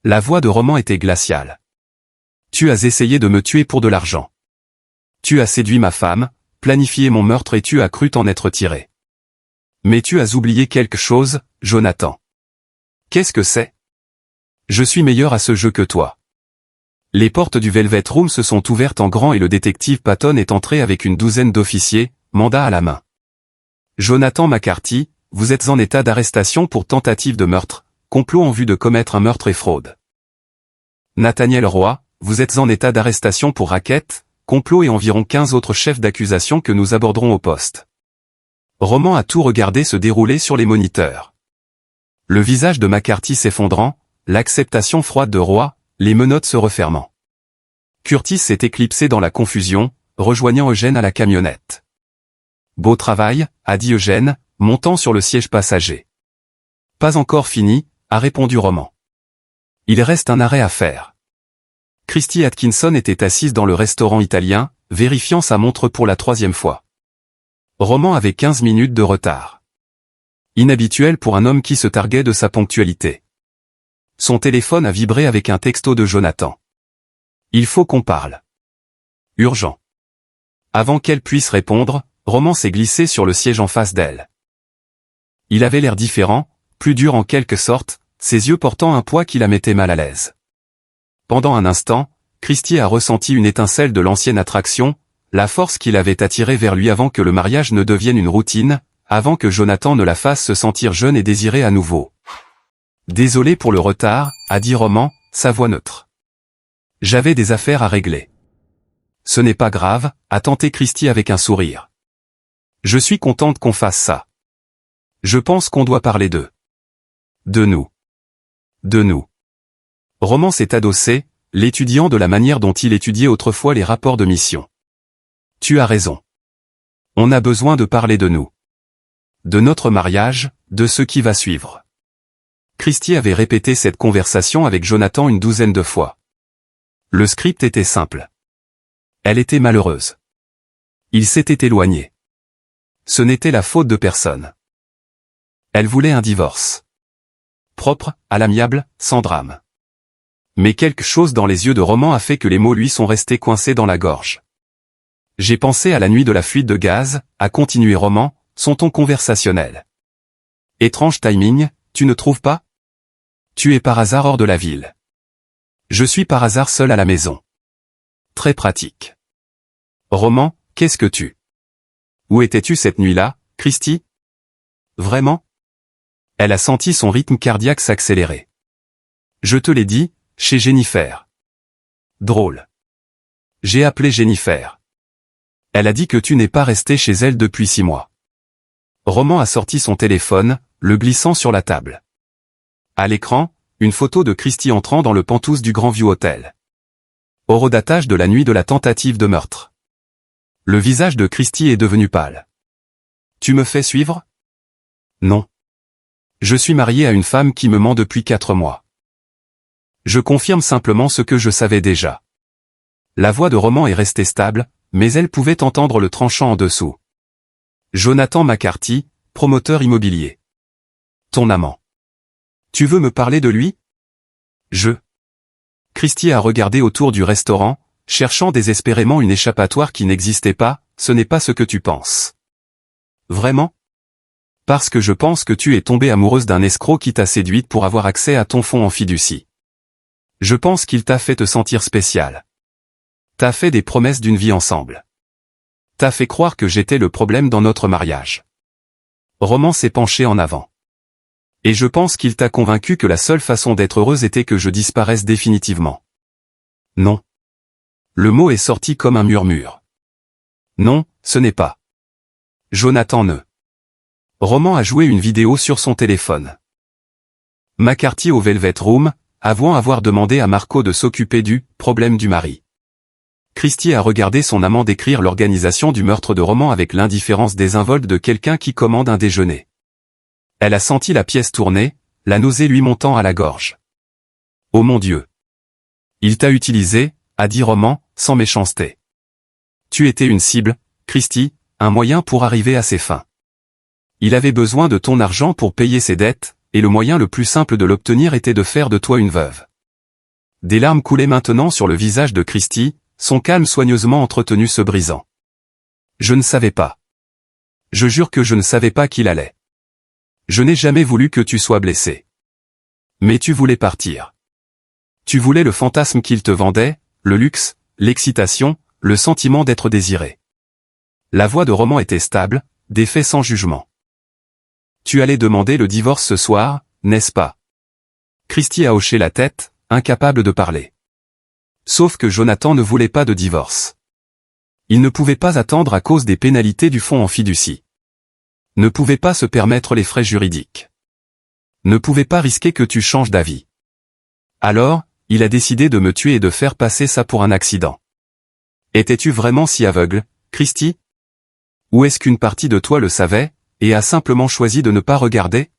La voix de Roman était glaciale. Tu as essayé de me tuer pour de l'argent. Tu as séduit ma femme, planifié mon meurtre et tu as cru t'en être tiré. Mais tu as oublié quelque chose, Jonathan. Qu'est-ce que c'est? Je suis meilleur à ce jeu que toi. Les portes du Velvet Room se sont ouvertes en grand et le détective Patton est entré avec une douzaine d'officiers, mandat à la main. Jonathan McCarthy, vous êtes en état d'arrestation pour tentative de meurtre, complot en vue de commettre un meurtre et fraude. Nathaniel Roy, vous êtes en état d'arrestation pour racket, complot et environ 15 autres chefs d'accusation que nous aborderons au poste. Roman a tout regardé se dérouler sur les moniteurs. Le visage de McCarthy s'effondrant, l'acceptation froide de Roy, les menottes se refermant. Curtis s'est éclipsé dans la confusion, rejoignant Eugène à la camionnette. Beau travail, a dit Eugène, montant sur le siège passager. Pas encore fini, a répondu Roman. Il reste un arrêt à faire. Christy Atkinson était assise dans le restaurant italien, vérifiant sa montre pour la 3e fois. Roman avait 15 minutes de retard. Inhabituel pour un homme qui se targuait de sa ponctualité. Son téléphone a vibré avec un texto de Jonathan. Il faut qu'on parle. Urgent. Avant qu'elle puisse répondre, Roman s'est glissé sur le siège en face d'elle. Il avait l'air différent, plus dur en quelque sorte, ses yeux portant un poids qui la mettait mal à l'aise. Pendant un instant, Christy a ressenti une étincelle de l'ancienne attraction, la force qui l'avait attirée vers lui avant que le mariage ne devienne une routine, avant que Jonathan ne la fasse se sentir jeune et désirée à nouveau. Désolé pour le retard, a dit Roman, sa voix neutre. J'avais des affaires à régler. Ce n'est pas grave, a tenté Christy avec un sourire. Je suis contente qu'on fasse ça. Je pense qu'on doit parler d'eux. De nous. De nous. Roman s'est adossé, l'étudiant de la manière dont il étudiait autrefois les rapports de mission. Tu as raison. On a besoin de parler de nous. De notre mariage, de ce qui va suivre. Christy avait répété cette conversation avec Jonathan une douzaine de fois. Le script était simple. Elle était malheureuse. Il s'était éloigné. Ce n'était la faute de personne. Elle voulait un divorce. Propre, à l'amiable, sans drame. Mais quelque chose dans les yeux de Roman a fait que les mots lui sont restés coincés dans la gorge. J'ai pensé à la nuit de la fuite de gaz, a continué Roman, son ton conversationnel. Étrange timing, tu ne trouves pas? Tu es par hasard hors de la ville. Je suis par hasard seul à la maison. Très pratique. Roman, qu'est-ce que tu... Où étais-tu cette nuit-là, Christy? Vraiment? Elle a senti son rythme cardiaque s'accélérer. Je te l'ai dit, chez Jennifer. Drôle. J'ai appelé Jennifer. Elle a dit que tu n'es pas resté chez elle depuis 6 mois. Roman a sorti son téléphone, le glissant sur la table. À l'écran, une photo de Christy entrant dans le penthouse du Grandview Hotel. Horodatage de la nuit de la tentative de meurtre. Le visage de Christy est devenu pâle. Tu me fais suivre? Non. Je suis marié à une femme qui me ment depuis 4 mois. Je confirme simplement ce que je savais déjà. La voix de Roman est restée stable, mais elle pouvait entendre le tranchant en dessous. Jonathan McCarthy, promoteur immobilier. Ton amant. Tu veux me parler de lui? Christy a regardé autour du restaurant, cherchant désespérément une échappatoire qui n'existait pas. Ce n'est pas ce que tu penses. Vraiment? Parce que je pense que tu es tombée amoureuse d'un escroc qui t'a séduite pour avoir accès à ton fonds en fiducie. Je pense qu'il t'a fait te sentir spécial. T'as fait des promesses d'une vie ensemble. T'as fait croire que j'étais le problème dans notre mariage. Roman s'est penché en avant. Et je pense qu'il t'a convaincu que la seule façon d'être heureuse était que je disparaisse définitivement. Non. Le mot est sorti comme un murmure. Non, ce n'est pas. Jonathan ne. Roman a joué une vidéo sur son téléphone. McCarthy au Velvet Room, avouant avoir demandé à Marco de s'occuper du « problème du mari ». Christy a regardé son amant décrire l'organisation du meurtre de Roman avec l'indifférence désinvolte de quelqu'un qui commande un déjeuner. Elle a senti la pièce tourner, la nausée lui montant à la gorge. Oh mon Dieu! Il t'a utilisé, a dit Roman, sans méchanceté. Tu étais une cible, Christy, un moyen pour arriver à ses fins. Il avait besoin de ton argent pour payer ses dettes, et le moyen le plus simple de l'obtenir était de faire de toi une veuve. Des larmes coulaient maintenant sur le visage de Christy, son calme soigneusement entretenu se brisant. Je ne savais pas. Je jure que je ne savais pas qu'il allait. Je n'ai jamais voulu que tu sois blessé. Mais tu voulais partir. Tu voulais le fantasme qu'il te vendait, le luxe, l'excitation, le sentiment d'être désiré. La voix de Roman était stable, des faits sans jugement. Tu allais demander le divorce ce soir, n'est-ce pas? Christy a hoché la tête, incapable de parler. Sauf que Jonathan ne voulait pas de divorce. Il ne pouvait pas attendre à cause des pénalités du fonds en fiducie. Ne pouvait pas se permettre les frais juridiques. Ne pouvait pas risquer que tu changes d'avis. Alors, il a décidé de me tuer et de faire passer ça pour un accident. Étais-tu vraiment si aveugle, Christy? Ou est-ce qu'une partie de toi le savait, et a simplement choisi de ne pas regarder?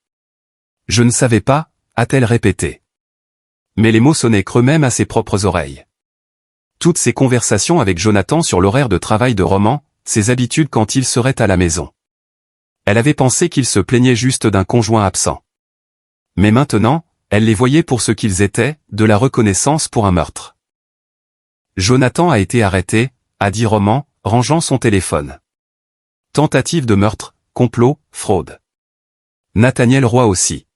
Je ne savais pas, a-t-elle répété. Mais les mots sonnaient creux même à ses propres oreilles. Toutes ces conversations avec Jonathan sur l'horaire de travail de Roman, ses habitudes quand il serait à la maison. Elle avait pensé qu'il se plaignait juste d'un conjoint absent. Mais maintenant, elle les voyait pour ce qu'ils étaient, de la reconnaissance pour un meurtre. Jonathan a été arrêté, a dit Roman, rangeant son téléphone. Tentative de meurtre, complot, fraude. Nathaniel Roy aussi.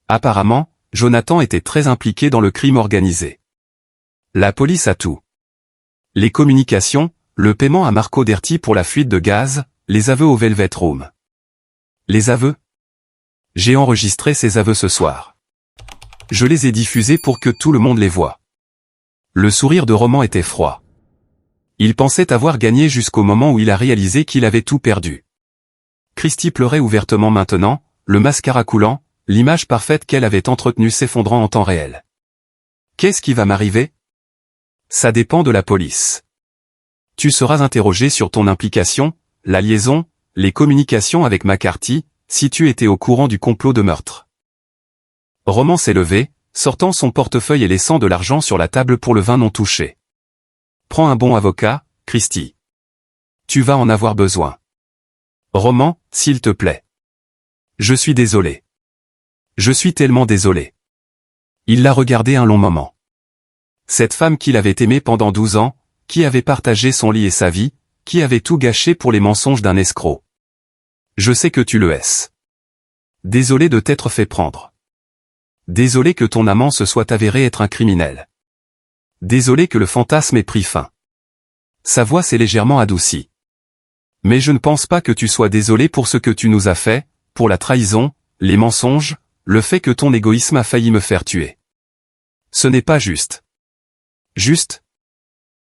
Apparemment, Jonathan était très impliqué dans le crime organisé. La police a tout. Les communications, le paiement à Marco Derti pour la fuite de gaz, les aveux au Velvet Room. Les aveux? J'ai enregistré ces aveux ce soir. Je les ai diffusés pour que tout le monde les voie. Le sourire de Roman était froid. Il pensait avoir gagné jusqu'au moment où il a réalisé qu'il avait tout perdu. Christy pleurait ouvertement maintenant, le mascara coulant, l'image parfaite qu'elle avait entretenue s'effondrant en temps réel. Qu'est-ce qui va m'arriver? Ça dépend de la police. Tu seras interrogé sur ton implication, la liaison, les communications avec McCarthy, si tu étais au courant du complot de meurtre. Roman s'est levé, sortant son portefeuille et laissant de l'argent sur la table pour le vin non touché. Prends un bon avocat, Christy. Tu vas en avoir besoin. Roman, s'il te plaît. Je suis désolé. Je suis tellement désolé. Il l'a regardé un long moment. Cette femme qu'il avait aimée pendant 12 ans, qui avait partagé son lit et sa vie, qui avait tout gâché pour les mensonges d'un escroc. Je sais que tu le hais. Désolé de t'être fait prendre. Désolé que ton amant se soit avéré être un criminel. Désolé que le fantasme ait pris fin. Sa voix s'est légèrement adoucie. Mais je ne pense pas que tu sois désolé pour ce que tu nous as fait, pour la trahison, les mensonges, le fait que ton égoïsme a failli me faire tuer. Ce n'est pas juste. Juste?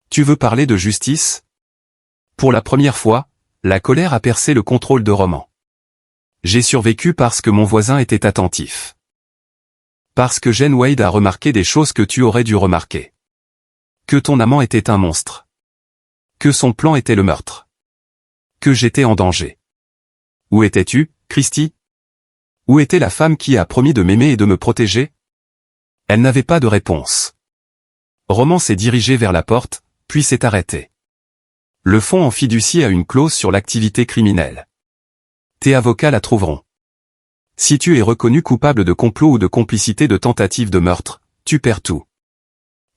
Tu veux parler de justice? Pour la première fois, la colère a percé le contrôle de Roman. J'ai survécu parce que mon voisin était attentif. Parce que Jen Wade a remarqué des choses que tu aurais dû remarquer. Que ton amant était un monstre. Que son plan était le meurtre. Que j'étais en danger. Où étais-tu, Christy? Où était la femme qui a promis de m'aimer et de me protéger? Elle n'avait pas de réponse. Roman s'est dirigé vers la porte, puis s'est arrêté. Le fonds en fiducie a une clause sur l'activité criminelle. Tes avocats la trouveront. Si tu es reconnu coupable de complot ou de complicité de tentative de meurtre, tu perds tout.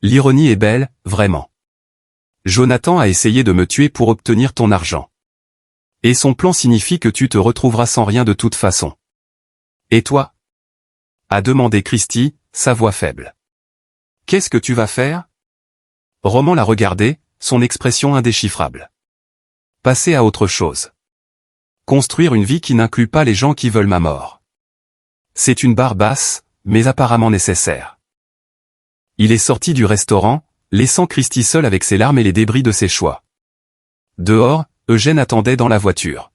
L'ironie est belle, vraiment. Jonathan a essayé de me tuer pour obtenir ton argent. Et son plan signifie que tu te retrouveras sans rien de toute façon. Et toi? A demandé Christy, sa voix faible. Qu'est-ce que tu vas faire? Roman l'a regardé, son expression indéchiffrable. Passer à autre chose. Construire une vie qui n'inclut pas les gens qui veulent ma mort. C'est une barre basse, mais apparemment nécessaire. Il est sorti du restaurant, laissant Christy seule avec ses larmes et les débris de ses choix. Dehors, Eugène attendait dans la voiture.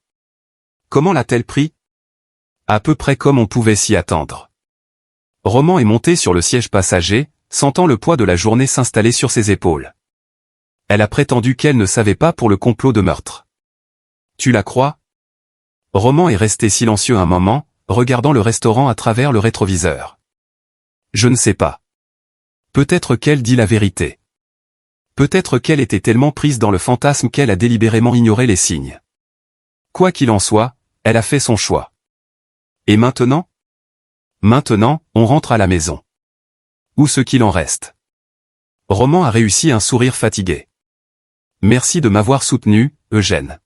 Comment l'a-t-elle pris? À peu près comme on pouvait s'y attendre. Roman est monté sur le siège passager, sentant le poids de la journée s'installer sur ses épaules. Elle a prétendu qu'elle ne savait pas pour le complot de meurtre. Tu la crois? Roman est resté silencieux un moment, regardant le restaurant à travers le rétroviseur. Je ne sais pas. Peut-être qu'elle dit la vérité. Peut-être qu'elle était tellement prise dans le fantasme qu'elle a délibérément ignoré les signes. Quoi qu'il en soit, elle a fait son choix. Et maintenant? Maintenant, on rentre à la maison. Ou ce qu'il en reste. Roman a réussi un sourire fatigué. Merci de m'avoir soutenu, Eugène.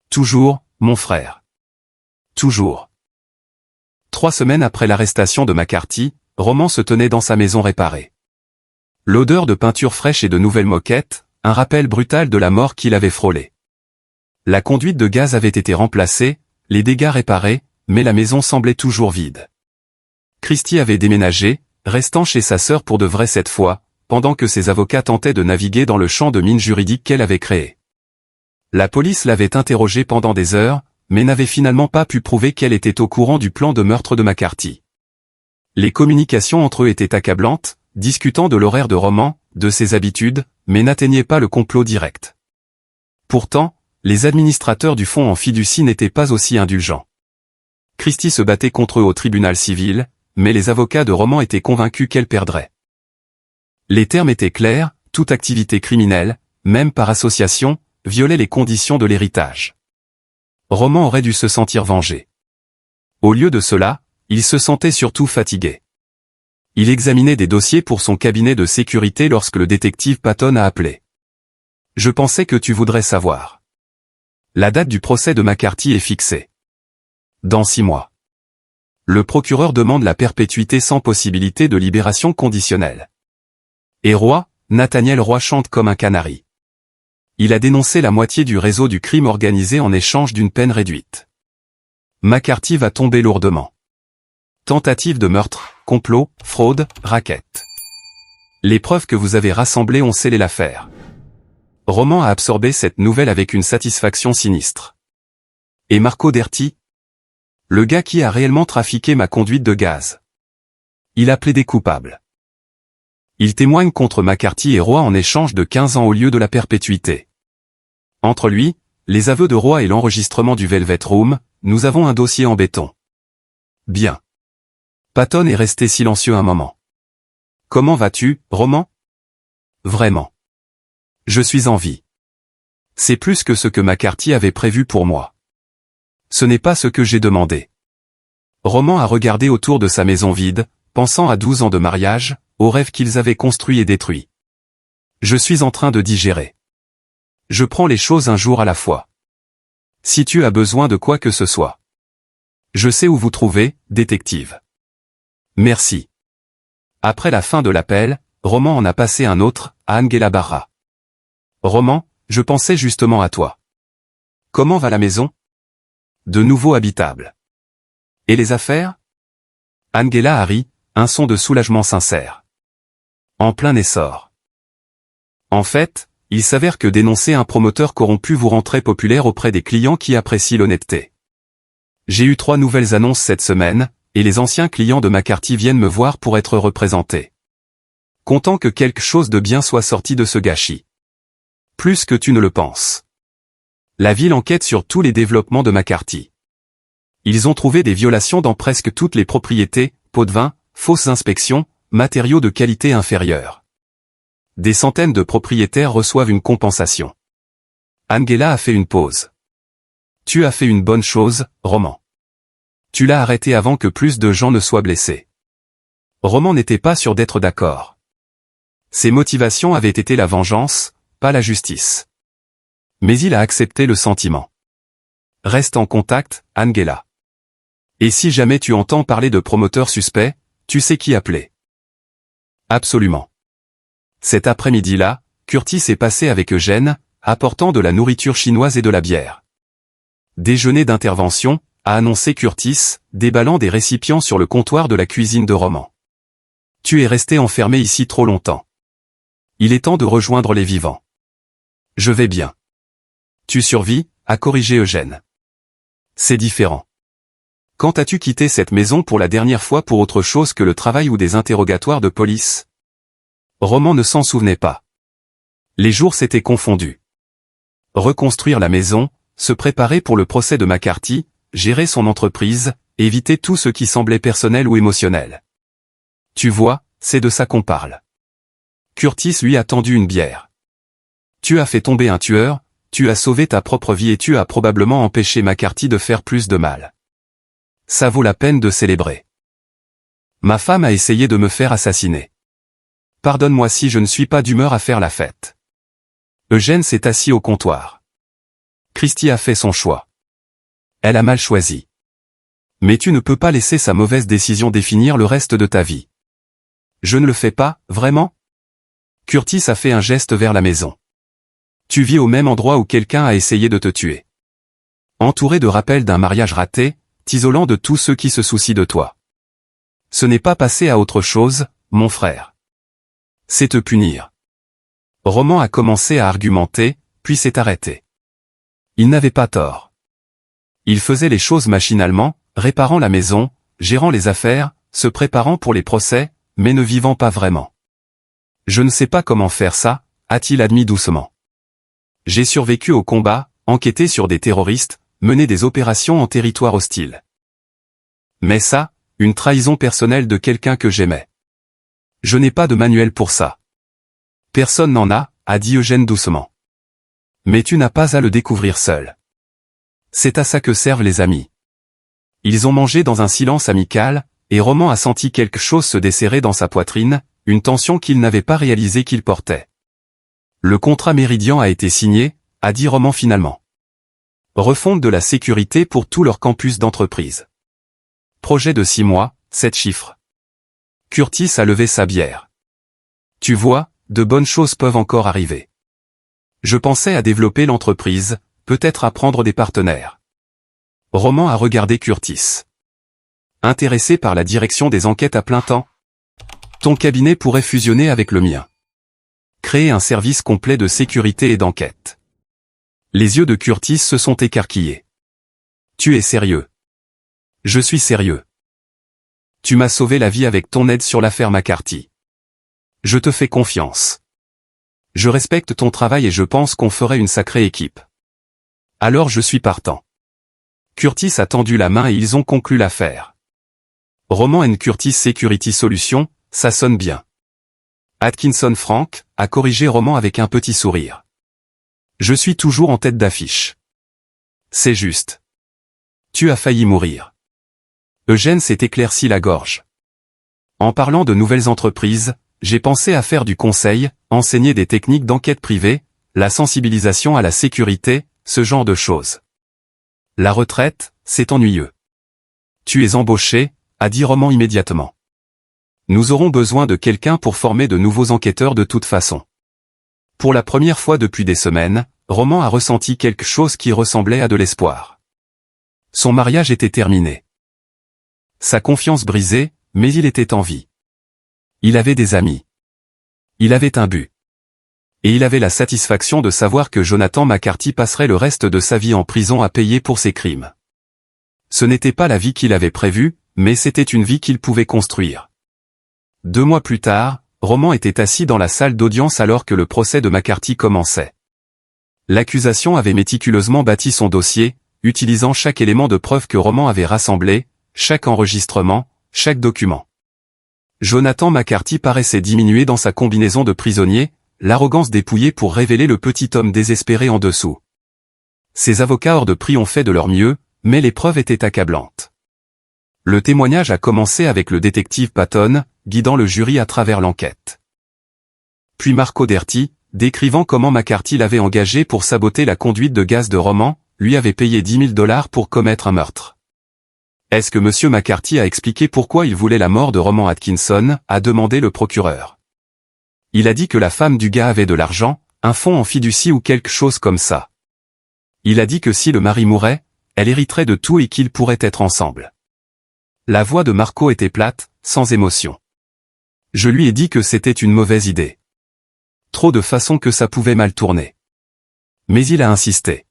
Toujours, mon frère. Toujours. 3 semaines après l'arrestation de McCarthy, Roman se tenait dans sa maison réparée. L'odeur de peinture fraîche et de nouvelles moquettes, un rappel brutal de la mort qu'il avait frôlé. La conduite de gaz avait été remplacée, les dégâts réparés, mais la maison semblait toujours vide. Christy avait déménagé, restant chez sa sœur pour de vrai cette fois, pendant que ses avocats tentaient de naviguer dans le champ de mine juridique qu'elle avait créé. La police l'avait interrogée pendant des heures, mais n'avait finalement pas pu prouver qu'elle était au courant du plan de meurtre de McCarthy. Les communications entre eux étaient accablantes, discutant de l'horaire de Roman, de ses habitudes, mais n'atteignaient pas le complot direct. Pourtant, les administrateurs du fonds en fiducie n'étaient pas aussi indulgents. Christy se battait contre eux au tribunal civil, mais les avocats de Roman étaient convaincus qu'elle perdrait. Les termes étaient clairs, toute activité criminelle, même par association, violait les conditions de l'héritage. Roman aurait dû se sentir vengé. Au lieu de cela, il se sentait surtout fatigué. Il examinait des dossiers pour son cabinet de sécurité lorsque le détective Patton a appelé. « Je pensais que tu voudrais savoir. La date du procès de McCarthy est fixée. Dans 6 mois. Le procureur demande la perpétuité sans possibilité de libération conditionnelle. Et Roy, Nathaniel Roy chante comme un canari. Il a dénoncé la moitié du réseau du crime organisé en échange d'une peine réduite. McCarthy va tomber lourdement. Tentative de meurtre, complot, fraude, racket. Les preuves que vous avez rassemblées ont scellé l'affaire. Roman a absorbé cette nouvelle avec une satisfaction sinistre. Et Marco Derti? Le gars qui a réellement trafiqué ma conduite de gaz. Il a plaidé coupable. Il témoigne contre McCarthy et Roy en échange de 15 ans au lieu de la perpétuité. Entre lui, les aveux de Roy et l'enregistrement du Velvet Room, nous avons un dossier en béton. Bien. Patton est resté silencieux un moment. Comment vas-tu, Roman? Vraiment. Je suis en vie. C'est plus que ce que McCarthy avait prévu pour moi. Ce n'est pas ce que j'ai demandé. Roman a regardé autour de sa maison vide, pensant à 12 ans de mariage, aux rêves qu'ils avaient construits et détruits. Je suis en train de digérer. Je prends les choses un jour à la fois. Si tu as besoin de quoi que ce soit. Je sais où vous trouver, détective. Merci. Après la fin de l'appel, Roman en a passé un autre, à Angela Barra. Roman, je pensais justement à toi. Comment va la maison? De nouveau habitable. Et les affaires? Angela a ri, un son de soulagement sincère. En plein essor. En fait, il s'avère que dénoncer un promoteur corrompu vous rend très populaire auprès des clients qui apprécient l'honnêteté. J'ai eu 3 nouvelles annonces cette semaine, et les anciens clients de McCarthy viennent me voir pour être représentés. Content que quelque chose de bien soit sorti de ce gâchis. Plus que tu ne le penses. La ville enquête sur tous les développements de McCarthy. Ils ont trouvé des violations dans presque toutes les propriétés, pots de vin, fausses inspections, matériaux de qualité inférieure. Des centaines de propriétaires reçoivent une compensation. Angela a fait une pause. Tu as fait une bonne chose, Roman. Tu l'as arrêté avant que plus de gens ne soient blessés. Roman n'était pas sûr d'être d'accord. Ses motivations avaient été la vengeance, pas la justice. Mais il a accepté le sentiment. Reste en contact, Angela. Et si jamais tu entends parler de promoteurs suspects, tu sais qui appeler. Absolument. Cet après-midi-là, Curtis est passé avec Eugène, apportant de la nourriture chinoise et de la bière. Déjeuner d'intervention, a annoncé Curtis, déballant des récipients sur le comptoir de la cuisine de Roman. Tu es resté enfermé ici trop longtemps. Il est temps de rejoindre les vivants. Je vais bien. Tu survis, a corrigé Eugène. C'est différent. Quand as-tu quitté cette maison pour la dernière fois pour autre chose que le travail ou des interrogatoires de police? Roman ne s'en souvenait pas. Les jours s'étaient confondus. Reconstruire la maison, se préparer pour le procès de McCarthy, gérer son entreprise, éviter tout ce qui semblait personnel ou émotionnel. Tu vois, c'est de ça qu'on parle. Curtis lui a tendu une bière. Tu as fait tomber un tueur, tu as sauvé ta propre vie et tu as probablement empêché McCarthy de faire plus de mal. Ça vaut la peine de célébrer. Ma femme a essayé de me faire assassiner. Pardonne-moi si je ne suis pas d'humeur à faire la fête. Eugène s'est assis au comptoir. Christy a fait son choix. Elle a mal choisi. Mais tu ne peux pas laisser sa mauvaise décision définir le reste de ta vie. Je ne le fais pas, vraiment? Curtis a fait un geste vers la maison. Tu vis au même endroit où quelqu'un a essayé de te tuer. Entouré de rappels d'un mariage raté, t'isolant de tous ceux qui se soucient de toi. Ce n'est pas passer à autre chose, mon frère. C'est te punir. Roman a commencé à argumenter, puis s'est arrêté. Il n'avait pas tort. Il faisait les choses machinalement, réparant la maison, gérant les affaires, se préparant pour les procès, mais ne vivant pas vraiment. Je ne sais pas comment faire ça, a-t-il admis doucement. J'ai survécu au combat, enquêté sur des terroristes, mené des opérations en territoire hostile. Mais ça, une trahison personnelle de quelqu'un que j'aimais. Je n'ai pas de manuel pour ça. Personne n'en a dit Eugène doucement. Mais tu n'as pas à le découvrir seul. C'est à ça que servent les amis. Ils ont mangé dans un silence amical, et Roman a senti quelque chose se desserrer dans sa poitrine, une tension qu'il n'avait pas réalisé qu'il portait. Le contrat Méridian a été signé, a dit Roman finalement. Refonte de la sécurité pour tout leur campus d'entreprise. Projet de 6 mois, 7 chiffres. Curtis a levé sa bière. Tu vois, de bonnes choses peuvent encore arriver. Je pensais à développer l'entreprise, peut-être à prendre des partenaires. Roman a regardé Curtis. Intéressé par la direction des enquêtes à plein temps? Ton cabinet pourrait fusionner avec le mien. Créer un service complet de sécurité et d'enquête. Les yeux de Curtis se sont écarquillés. Tu es sérieux? Je suis sérieux. Tu m'as sauvé la vie avec ton aide sur l'affaire McCarthy. Je te fais confiance. Je respecte ton travail et je pense qu'on ferait une sacrée équipe. Alors je suis partant. Curtis a tendu la main et ils ont conclu l'affaire. Roman & Curtis Security Solutions, ça sonne bien. Atkinson Frank a corrigé Roman avec un petit sourire. Je suis toujours en tête d'affiche. C'est juste. Tu as failli mourir. Eugène s'est éclairci la gorge. En parlant de nouvelles entreprises, j'ai pensé à faire du conseil, enseigner des techniques d'enquête privée, la sensibilisation à la sécurité, ce genre de choses. La retraite, c'est ennuyeux. Tu es embauché, a dit Roman immédiatement. Nous aurons besoin de quelqu'un pour former de nouveaux enquêteurs de toute façon. Pour la première fois depuis des semaines, Roman a ressenti quelque chose qui ressemblait à de l'espoir. Son mariage était terminé. Sa confiance brisée, mais il était en vie. Il avait des amis. Il avait un but. Et il avait la satisfaction de savoir que Jonathan McCarthy passerait le reste de sa vie en prison à payer pour ses crimes. Ce n'était pas la vie qu'il avait prévue, mais c'était une vie qu'il pouvait construire. 2 mois plus tard, Roman était assis dans la salle d'audience alors que le procès de McCarthy commençait. L'accusation avait méticuleusement bâti son dossier, utilisant chaque élément de preuve que Roman avait rassemblé, chaque enregistrement, chaque document. Jonathan McCarthy paraissait diminuer dans sa combinaison de prisonnier, l'arrogance dépouillée pour révéler le petit homme désespéré en dessous. Ses avocats hors de prix ont fait de leur mieux, mais les preuves étaient accablantes. Le témoignage a commencé avec le détective Patton, guidant le jury à travers l'enquête. Puis Marco Derty, décrivant comment McCarthy l'avait engagé pour saboter la conduite de gaz de Roman, lui avait payé $10 000 pour commettre un meurtre. Est-ce que M. McCarthy a expliqué pourquoi il voulait la mort de Roman Atkinson, a demandé le procureur. Il a dit que la femme du gars avait de l'argent, un fonds en fiducie ou quelque chose comme ça. Il a dit que si le mari mourait, elle hériterait de tout et qu'ils pourraient être ensemble. La voix de Marco était plate, sans émotion. Je lui ai dit que c'était une mauvaise idée. Trop de façons que ça pouvait mal tourner. Mais il a insisté.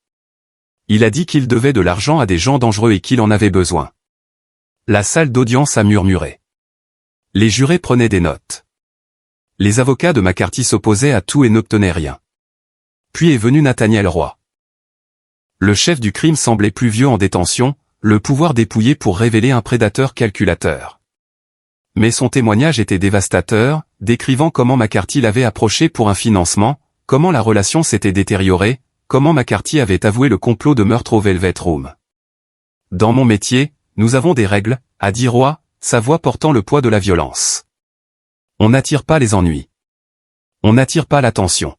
Il a dit qu'il devait de l'argent à des gens dangereux et qu'il en avait besoin. La salle d'audience a murmuré. Les jurés prenaient des notes. Les avocats de McCarthy s'opposaient à tout et n'obtenaient rien. Puis est venu Nathaniel Roy. Le chef du crime semblait plus vieux en détention, le pouvoir dépouillé pour révéler un prédateur calculateur. Mais son témoignage était dévastateur, décrivant comment McCarthy l'avait approché pour un financement, comment la relation s'était détériorée, comment McCarthy avait avoué le complot de meurtre au Velvet Room. Dans mon métier, nous avons des règles, a dit Roy, sa voix portant le poids de la violence. On n'attire pas les ennuis. On n'attire pas l'attention.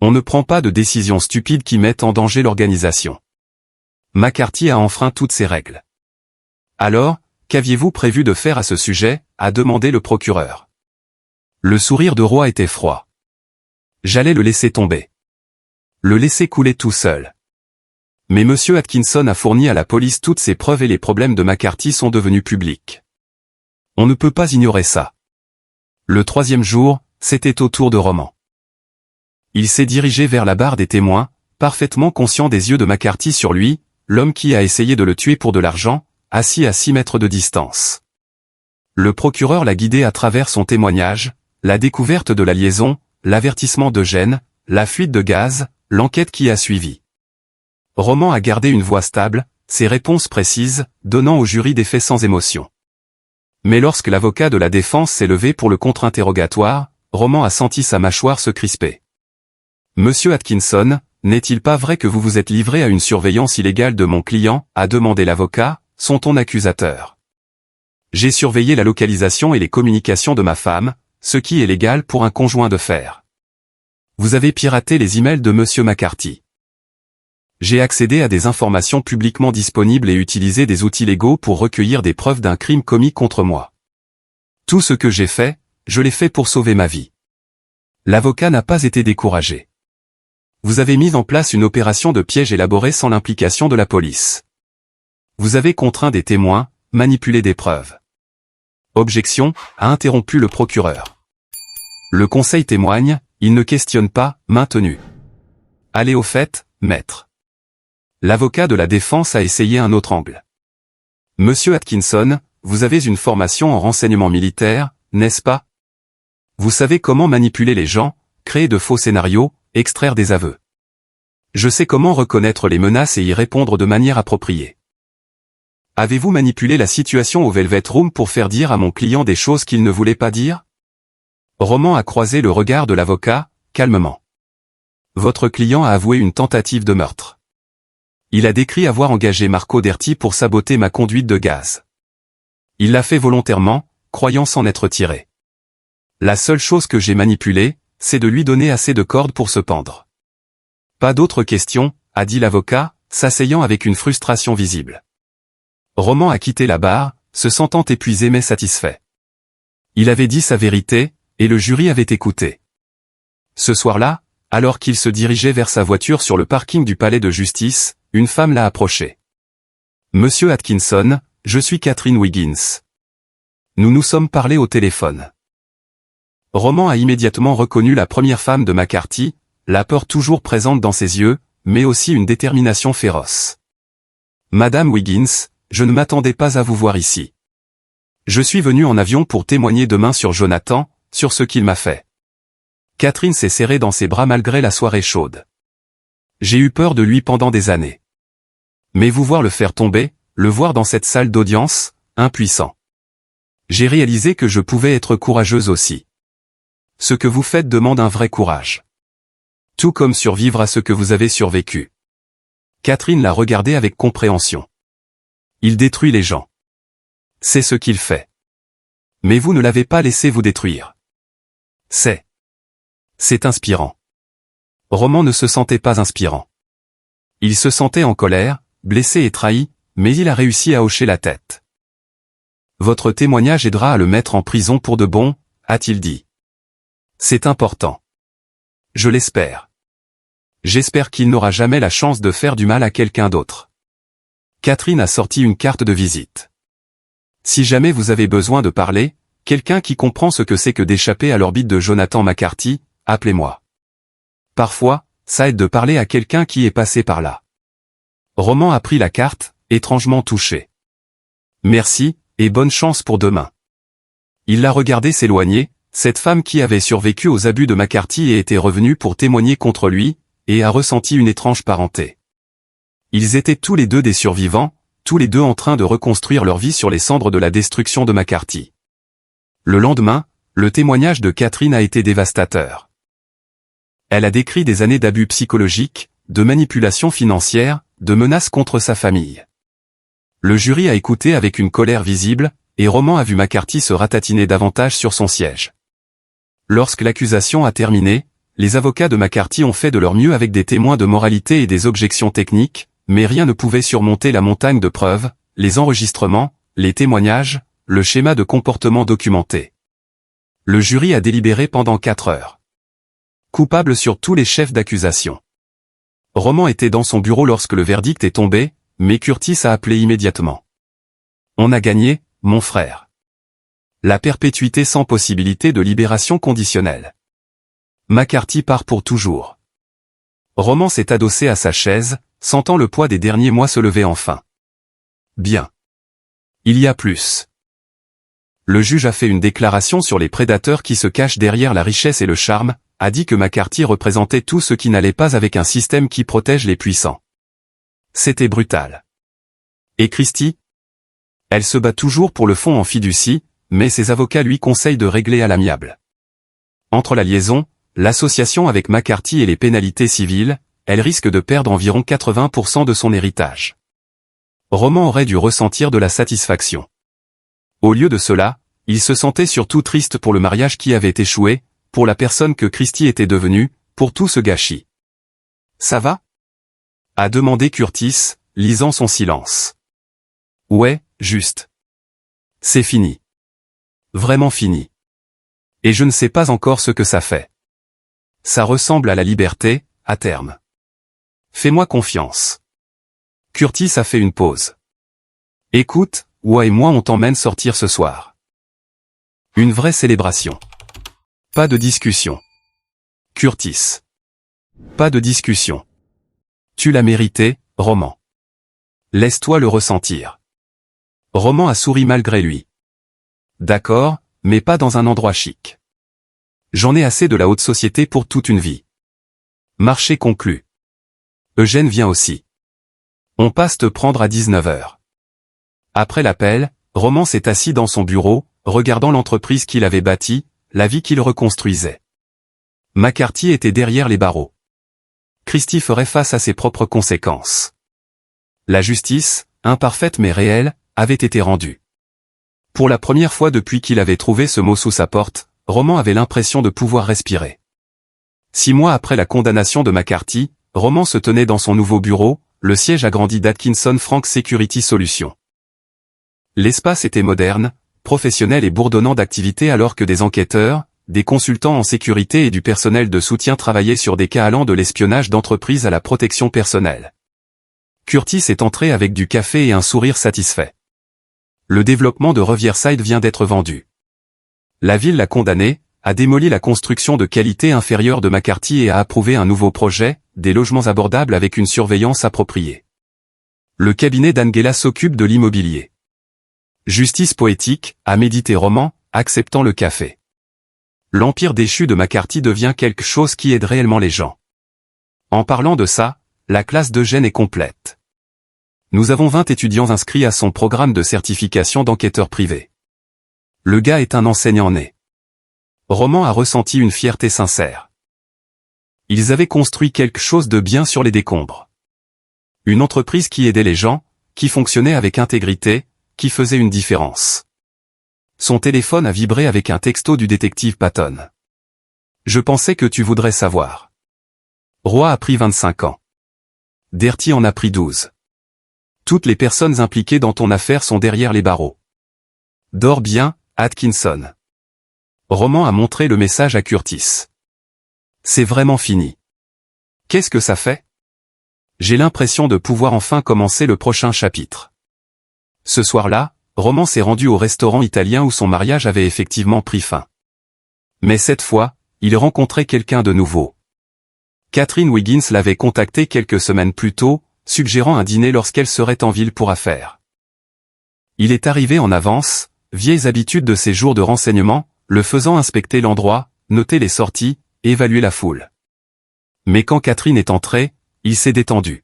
On ne prend pas de décisions stupides qui mettent en danger l'organisation. McCarthy a enfreint toutes ces règles. Alors, qu'aviez-vous prévu de faire à ce sujet, a demandé le procureur. Le sourire de Roy était froid. J'allais le laisser tomber. Le laisser couler tout seul. Mais M. Atkinson a fourni à la police toutes ces preuves et les problèmes de McCarthy sont devenus publics. On ne peut pas ignorer ça. Le 3e jour, c'était au tour de Roman. Il s'est dirigé vers la barre des témoins, parfaitement conscient des yeux de McCarthy sur lui, l'homme qui a essayé de le tuer pour de l'argent, assis à 6 mètres de distance. Le procureur l'a guidé à travers son témoignage, la découverte de la liaison, l'avertissement d'Eugène, la fuite de gaz, l'enquête qui a suivi. Roman a gardé une voix stable, ses réponses précises, donnant au jury des faits sans émotion. Mais lorsque l'avocat de la défense s'est levé pour le contre-interrogatoire, Roman a senti sa mâchoire se crisper. Monsieur Atkinson, n'est-il pas vrai que vous vous êtes livré à une surveillance illégale de mon client, a demandé l'avocat, son ton accusateur. J'ai surveillé la localisation et les communications de ma femme, ce qui est légal pour un conjoint de fer. Vous avez piraté les emails de Monsieur McCarthy. J'ai accédé à des informations publiquement disponibles et utilisé des outils légaux pour recueillir des preuves d'un crime commis contre moi. Tout ce que j'ai fait, je l'ai fait pour sauver ma vie. L'avocat n'a pas été découragé. Vous avez mis en place une opération de piège élaborée sans l'implication de la police. Vous avez contraint des témoins, manipulé des preuves. Objection, a interrompu le procureur. Le conseil témoigne, il ne questionne pas, maintenu. Allez au fait, maître. L'avocat de la défense a essayé un autre angle. Monsieur Atkinson, vous avez une formation en renseignement militaire, n'est-ce pas? Vous savez comment manipuler les gens, créer de faux scénarios, extraire des aveux. Je sais comment reconnaître les menaces et y répondre de manière appropriée. Avez-vous manipulé la situation au Velvet Room pour faire dire à mon client des choses qu'il ne voulait pas dire? Roman a croisé le regard de l'avocat, calmement. Votre client a avoué une tentative de meurtre. Il a décrit avoir engagé Marco Derti pour saboter ma conduite de gaz. Il l'a fait volontairement, croyant s'en être tiré. La seule chose que j'ai manipulée, c'est de lui donner assez de cordes pour se pendre. Pas d'autres questions, a dit l'avocat, s'asseyant avec une frustration visible. Roman a quitté la barre, se sentant épuisé mais satisfait. Il avait dit sa vérité, et le jury avait écouté. Ce soir-là, alors qu'il se dirigeait vers sa voiture sur le parking du palais de justice, une femme l'a approché. Monsieur Atkinson, je suis Catherine Wiggins. Nous nous sommes parlé au téléphone. Roman a immédiatement reconnu la première femme de McCarthy, la peur toujours présente dans ses yeux, mais aussi une détermination féroce. Madame Wiggins, je ne m'attendais pas à vous voir ici. Je suis venu en avion pour témoigner demain sur Jonathan, sur ce qu'il m'a fait. Catherine s'est serrée dans ses bras malgré la soirée chaude. J'ai eu peur de lui pendant des années. Mais vous voir le faire tomber, le voir dans cette salle d'audience, impuissant. J'ai réalisé que je pouvais être courageuse aussi. Ce que vous faites demande un vrai courage. Tout comme survivre à ce que vous avez survécu. Catherine l'a regardé avec compréhension. Il détruit les gens. C'est ce qu'il fait. Mais vous ne l'avez pas laissé vous détruire. C'est inspirant. Roman ne se sentait pas inspirant. Il se sentait en colère, blessé et trahi, mais il a réussi à hocher la tête. Votre témoignage aidera à le mettre en prison pour de bon, a-t-il dit. C'est important. Je l'espère. J'espère qu'il n'aura jamais la chance de faire du mal à quelqu'un d'autre. Catherine a sorti une carte de visite. Si jamais vous avez besoin de parler, quelqu'un qui comprend ce que c'est que d'échapper à l'orbite de Jonathan McCarthy, appelez-moi. Parfois, ça aide de parler à quelqu'un qui est passé par là. Roman a pris la carte, étrangement touché. Merci, et bonne chance pour demain. Il l'a regardé s'éloigner, cette femme qui avait survécu aux abus de McCarthy et était revenue pour témoigner contre lui, et a ressenti une étrange parenté. Ils étaient tous les deux des survivants, tous les deux en train de reconstruire leur vie sur les cendres de la destruction de McCarthy. Le lendemain, le témoignage de Catherine a été dévastateur. Elle a décrit des années d'abus psychologiques, de manipulation financière, de menaces contre sa famille. Le jury a écouté avec une colère visible, et Roman a vu McCarthy se ratatiner davantage sur son siège. Lorsque l'accusation a terminé, les avocats de McCarthy ont fait de leur mieux avec des témoins de moralité et des objections techniques, mais rien ne pouvait surmonter la montagne de preuves, les enregistrements, les témoignages, le schéma de comportement documenté. Le jury a délibéré pendant 4 heures. Coupable sur tous les chefs d'accusation. Roman était dans son bureau lorsque le verdict est tombé, mais Curtis a appelé immédiatement. On a gagné, mon frère. La perpétuité sans possibilité de libération conditionnelle. McCarthy part pour toujours. Roman s'est adossé à sa chaise, sentant le poids des derniers mois se lever enfin. Bien. Il y a plus. Le juge a fait une déclaration sur les prédateurs qui se cachent derrière la richesse et le charme, a dit que McCarthy représentait tout ce qui n'allait pas avec un système qui protège les puissants. C'était brutal. Et Christie? Elle se bat toujours pour le fonds en fiducie, mais ses avocats lui conseillent de régler à l'amiable. Entre la liaison, l'association avec McCarthy et les pénalités civiles, elle risque de perdre environ 80% de son héritage. Roman aurait dû ressentir de la satisfaction. Au lieu de cela, il se sentait surtout triste pour le mariage qui avait échoué, pour la personne que Christie était devenue, pour tout ce gâchis. Ça va? A demandé Curtis, lisant son silence. Ouais, juste. C'est fini. Vraiment fini. Et je ne sais pas encore ce que ça fait. Ça ressemble à la liberté, à terme. Fais-moi confiance. Curtis a fait une pause. Écoute, Wa et moi on t'emmène sortir ce soir. Une vraie célébration. Pas de discussion. Curtis. Pas de discussion. Tu l'as mérité, Roman. Laisse-toi le ressentir. Roman a souri malgré lui. D'accord, mais pas dans un endroit chic. J'en ai assez de la haute société pour toute une vie. Marché conclu. Eugène vient aussi. On passe te prendre à 19h. Après l'appel, Roman s'est assis dans son bureau, regardant l'entreprise qu'il avait bâtie, la vie qu'il reconstruisait. McCarthy était derrière les barreaux. Christie ferait face à ses propres conséquences. La justice, imparfaite mais réelle, avait été rendue. Pour la première fois depuis qu'il avait trouvé ce mot sous sa porte, Roman avait l'impression de pouvoir respirer. 6 mois après la condamnation de McCarthy, Roman se tenait dans son nouveau bureau, le siège agrandi d'Atkinson Frank Security Solutions. L'espace était moderne, professionnel et bourdonnant d'activités alors que des enquêteurs, des consultants en sécurité et du personnel de soutien travaillaient sur des cas allant de l'espionnage d'entreprise à la protection personnelle. Curtis est entré avec du café et un sourire satisfait. Le développement de Riverside vient d'être vendu. La ville l'a condamné, a démoli la construction de qualité inférieure de McCarthy et a approuvé un nouveau projet, des logements abordables avec une surveillance appropriée. Le cabinet d'Angela s'occupe de l'immobilier. Justice poétique, a médité Roman, acceptant le café. L'empire déchu de McCarthy devient quelque chose qui aide réellement les gens. En parlant de ça, la classe d'Eugène est complète. Nous avons 20 étudiants inscrits à son programme de certification d'enquêteur privé. Le gars est un enseignant né. Roman a ressenti une fierté sincère. Ils avaient construit quelque chose de bien sur les décombres. Une entreprise qui aidait les gens, qui fonctionnait avec intégrité, qui faisait une différence. Son téléphone a vibré avec un texto du détective Patton. Je pensais que tu voudrais savoir. Roy a pris 25 ans. Derty en a pris 12. Toutes les personnes impliquées dans ton affaire sont derrière les barreaux. Dors bien, Atkinson. Roman a montré le message à Curtis. C'est vraiment fini. Qu'est-ce que ça fait? J'ai l'impression de pouvoir enfin commencer le prochain chapitre. Ce soir-là, Roman s'est rendu au restaurant italien où son mariage avait effectivement pris fin. Mais cette fois, il rencontrait quelqu'un de nouveau. Catherine Wiggins l'avait contacté quelques semaines plus tôt, suggérant un dîner lorsqu'elle serait en ville pour affaires. Il est arrivé en avance, vieilles habitudes de ses jours de renseignement, le faisant inspecter l'endroit, noter les sorties, évaluer la foule. Mais quand Catherine est entrée, il s'est détendu.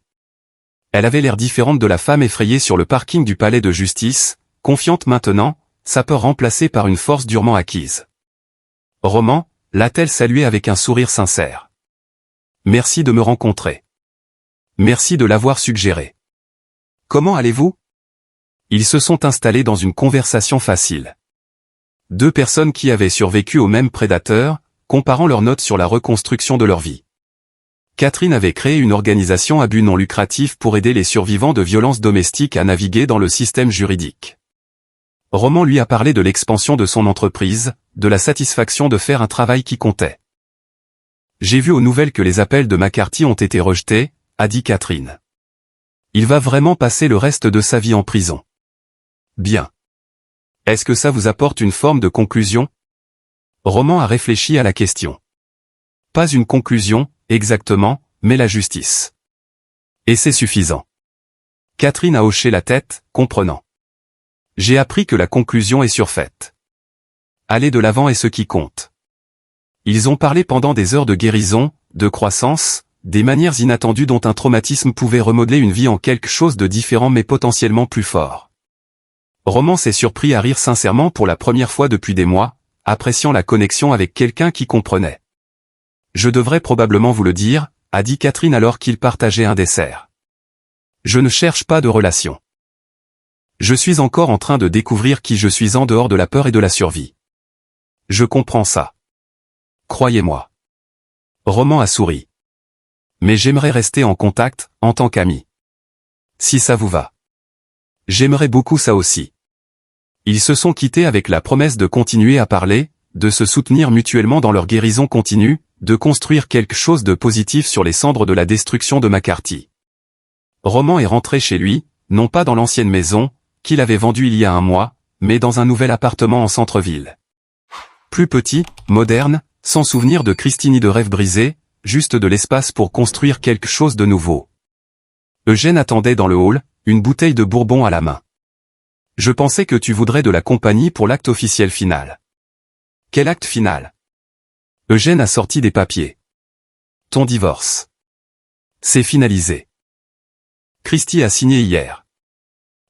Elle avait l'air différente de la femme effrayée sur le parking du palais de justice, confiante maintenant, sa peur remplacée par une force durement acquise. Roman, l'a-t-elle salué avec un sourire sincère. Merci de me rencontrer. Merci de l'avoir suggéré. Comment allez-vous? Ils se sont installés dans une conversation facile. Deux personnes qui avaient survécu au même prédateur, comparant leurs notes sur la reconstruction de leur vie. Catherine avait créé une organisation à but non lucratif pour aider les survivants de violences domestiques à naviguer dans le système juridique. Roman lui a parlé de l'expansion de son entreprise, de la satisfaction de faire un travail qui comptait. J'ai vu aux nouvelles que les appels de McCarthy ont été rejetés, a dit Catherine. Il va vraiment passer le reste de sa vie en prison. Bien. Est-ce que ça vous apporte une forme de conclusion? Roman a réfléchi à la question. Pas une conclusion, exactement, mais la justice. Et c'est suffisant. Catherine a hoché la tête, comprenant. J'ai appris que la conclusion est surfaite. Aller de l'avant est ce qui compte. Ils ont parlé pendant des heures de guérison, de croissance, des manières inattendues dont un traumatisme pouvait remodeler une vie en quelque chose de différent mais potentiellement plus fort. Roman s'est surpris à rire sincèrement pour la première fois depuis des mois, appréciant la connexion avec quelqu'un qui comprenait. Je devrais probablement vous le dire, a dit Catherine alors qu'ils partageaient un dessert. Je ne cherche pas de relation. Je suis encore en train de découvrir qui je suis en dehors de la peur et de la survie. Je comprends ça. Croyez-moi. Roman a souri. Mais j'aimerais rester en contact, en tant qu'ami. Si ça vous va. J'aimerais beaucoup ça aussi. Ils se sont quittés avec la promesse de continuer à parler, de se soutenir mutuellement dans leur guérison continue, de construire quelque chose de positif sur les cendres de la destruction de McCarthy. Roman est rentré chez lui, non pas dans l'ancienne maison, qu'il avait vendue il y a un mois, mais dans un nouvel appartement en centre-ville. Plus petit, moderne, sans souvenir de Christy ni de rêve brisé, juste de l'espace pour construire quelque chose de nouveau. Eugène attendait dans le hall, une bouteille de bourbon à la main. « Je pensais que tu voudrais de la compagnie pour l'acte officiel final. » « Quel acte final ?» Eugène a sorti des papiers. « Ton divorce. C'est finalisé. Christy a signé hier. »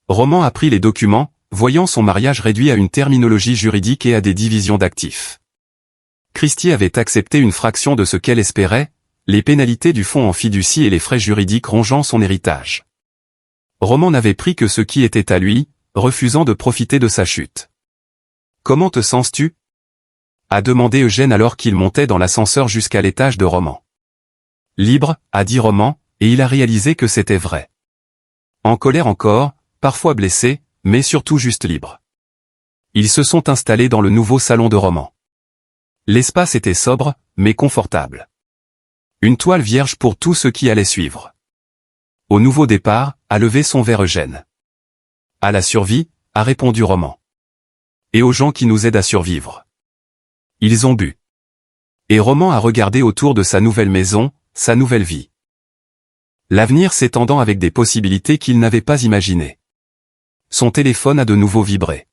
Roman a pris les documents, voyant son mariage réduit à une terminologie juridique et à des divisions d'actifs. Christy avait accepté une fraction de ce qu'elle espérait, les pénalités du fonds en fiducie et les frais juridiques rongeant son héritage. Roman n'avait pris que ce qui était à lui, refusant de profiter de sa chute. « Comment te sens-tu » a demandé Eugène alors qu'il montait dans l'ascenseur jusqu'à l'étage de Roman. « Libre » a dit Roman, et il a réalisé que c'était vrai. En colère encore, parfois blessé, mais surtout juste libre. Ils se sont installés dans le nouveau salon de Roman. L'espace était sobre, mais confortable. Une toile vierge pour tous ceux qui allaient suivre. Au nouveau départ, a levé son verre Eugène. À la survie, a répondu Roman. Et aux gens qui nous aident à survivre. Ils ont bu. Et Roman a regardé autour de sa nouvelle maison, sa nouvelle vie. L'avenir s'étendant avec des possibilités qu'il n'avait pas imaginées. Son téléphone a de nouveau vibré.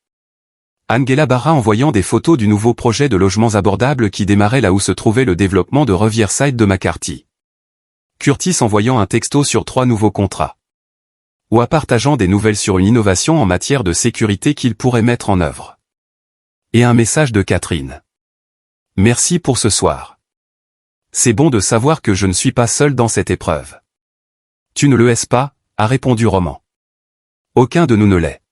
Angela Barra envoyant des photos du nouveau projet de logements abordables qui démarrait là où se trouvait le développement de Riverside de McCarthy. Curtis envoyant un texto sur 3 nouveaux contrats. Ou partageant des nouvelles sur une innovation en matière de sécurité qu'il pourrait mettre en œuvre. Et un message de Catherine. Merci pour ce soir. C'est bon de savoir que je ne suis pas seul dans cette épreuve. Tu ne le es pas, a répondu Roman. Aucun de nous ne l'est.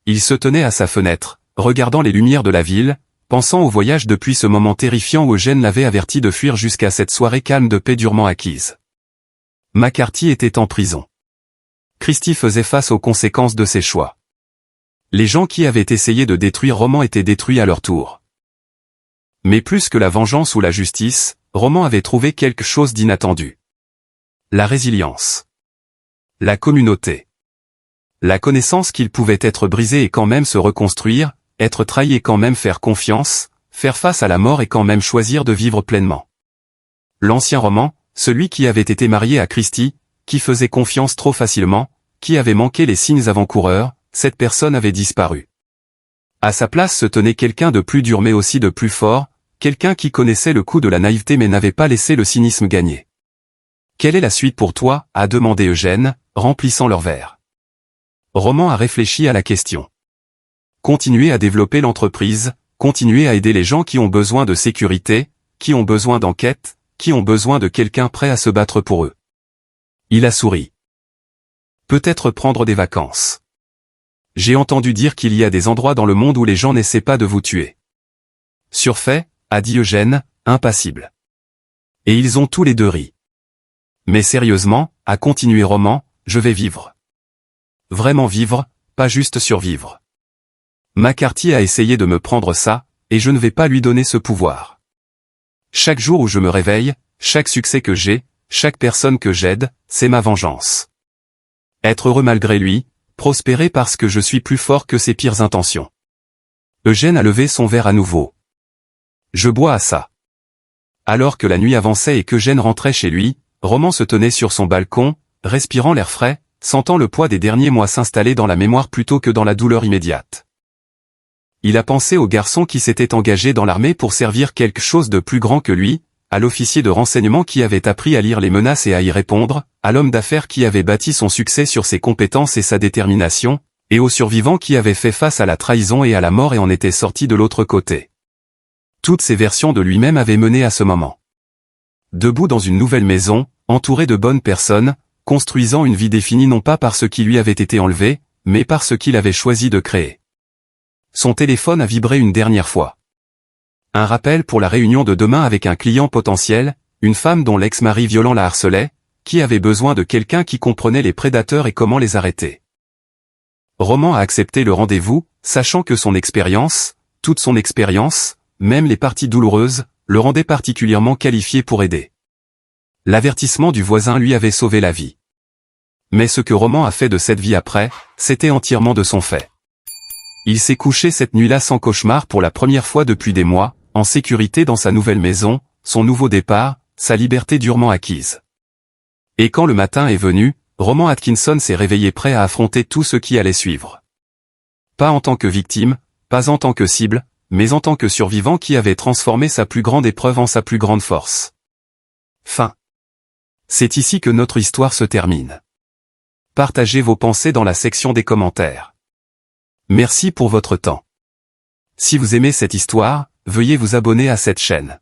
Il se tenait à sa fenêtre, regardant les lumières de la ville, pensant au voyage depuis ce moment terrifiant où Eugène l'avait averti de fuir jusqu'à cette soirée calme de paix durement acquise. McCarthy était en prison. Christy faisait face aux conséquences de ses choix. Les gens qui avaient essayé de détruire Roman étaient détruits à leur tour. Mais plus que la vengeance ou la justice, Roman avait trouvé quelque chose d'inattendu. La résilience. La communauté. La connaissance qu'il pouvait être brisé et quand même se reconstruire, être trahi et quand même faire confiance, faire face à la mort et quand même choisir de vivre pleinement. L'ancien Roman, celui qui avait été marié à Christy, qui faisait confiance trop facilement, qui avait manqué les signes avant-coureurs, cette personne avait disparu. À sa place se tenait quelqu'un de plus dur mais aussi de plus fort, quelqu'un qui connaissait le coup de la naïveté mais n'avait pas laissé le cynisme gagner. « Quelle est la suite pour toi » a demandé Eugène, remplissant leur verre. Roman a réfléchi à la question. Continuer à développer l'entreprise, continuer à aider les gens qui ont besoin de sécurité, qui ont besoin d'enquête, qui ont besoin de quelqu'un prêt à se battre pour eux. Il a souri. Peut-être prendre des vacances. J'ai entendu dire qu'il y a des endroits dans le monde où les gens n'essaient pas de vous tuer. Surfait, a dit Eugène, impassible. Et ils ont tous les deux ri. Mais sérieusement, a continué Roman, je vais vivre. Vraiment vivre, pas juste survivre. McCarthy a essayé de me prendre ça, et je ne vais pas lui donner ce pouvoir. Chaque jour où je me réveille, chaque succès que j'ai, chaque personne que j'aide, c'est ma vengeance. Être heureux malgré lui, prospérer parce que je suis plus fort que ses pires intentions. Eugène a levé son verre à nouveau. Je bois à ça. Alors que la nuit avançait et qu'Eugène rentrait chez lui, Roman se tenait sur son balcon, respirant l'air frais, sentant le poids des derniers mois s'installer dans la mémoire plutôt que dans la douleur immédiate. Il a pensé au garçon qui s'était engagé dans l'armée pour servir quelque chose de plus grand que lui, à l'officier de renseignement qui avait appris à lire les menaces et à y répondre, à l'homme d'affaires qui avait bâti son succès sur ses compétences et sa détermination, et au survivant qui avait fait face à la trahison et à la mort et en était sorti de l'autre côté. Toutes ces versions de lui-même avaient mené à ce moment. Debout dans une nouvelle maison, entouré de bonnes personnes, construisant une vie définie non pas par ce qui lui avait été enlevé, mais par ce qu'il avait choisi de créer. Son téléphone a vibré une dernière fois. Un rappel pour la réunion de demain avec un client potentiel, une femme dont l'ex-mari violent la harcelait, qui avait besoin de quelqu'un qui comprenait les prédateurs et comment les arrêter. Roman a accepté le rendez-vous, sachant que son expérience, toute son expérience, même les parties douloureuses, le rendait particulièrement qualifié pour aider. L'avertissement du voisin lui avait sauvé la vie. Mais ce que Roman a fait de cette vie après, c'était entièrement de son fait. Il s'est couché cette nuit-là sans cauchemar pour la première fois depuis des mois, en sécurité dans sa nouvelle maison, son nouveau départ, sa liberté durement acquise. Et quand le matin est venu, Roman Atkinson s'est réveillé prêt à affronter tout ce qui allait suivre. Pas en tant que victime, pas en tant que cible, mais en tant que survivant qui avait transformé sa plus grande épreuve en sa plus grande force. Fin. C'est ici que notre histoire se termine. Partagez vos pensées dans la section des commentaires. Merci pour votre temps. Si vous aimez cette histoire, veuillez vous abonner à cette chaîne.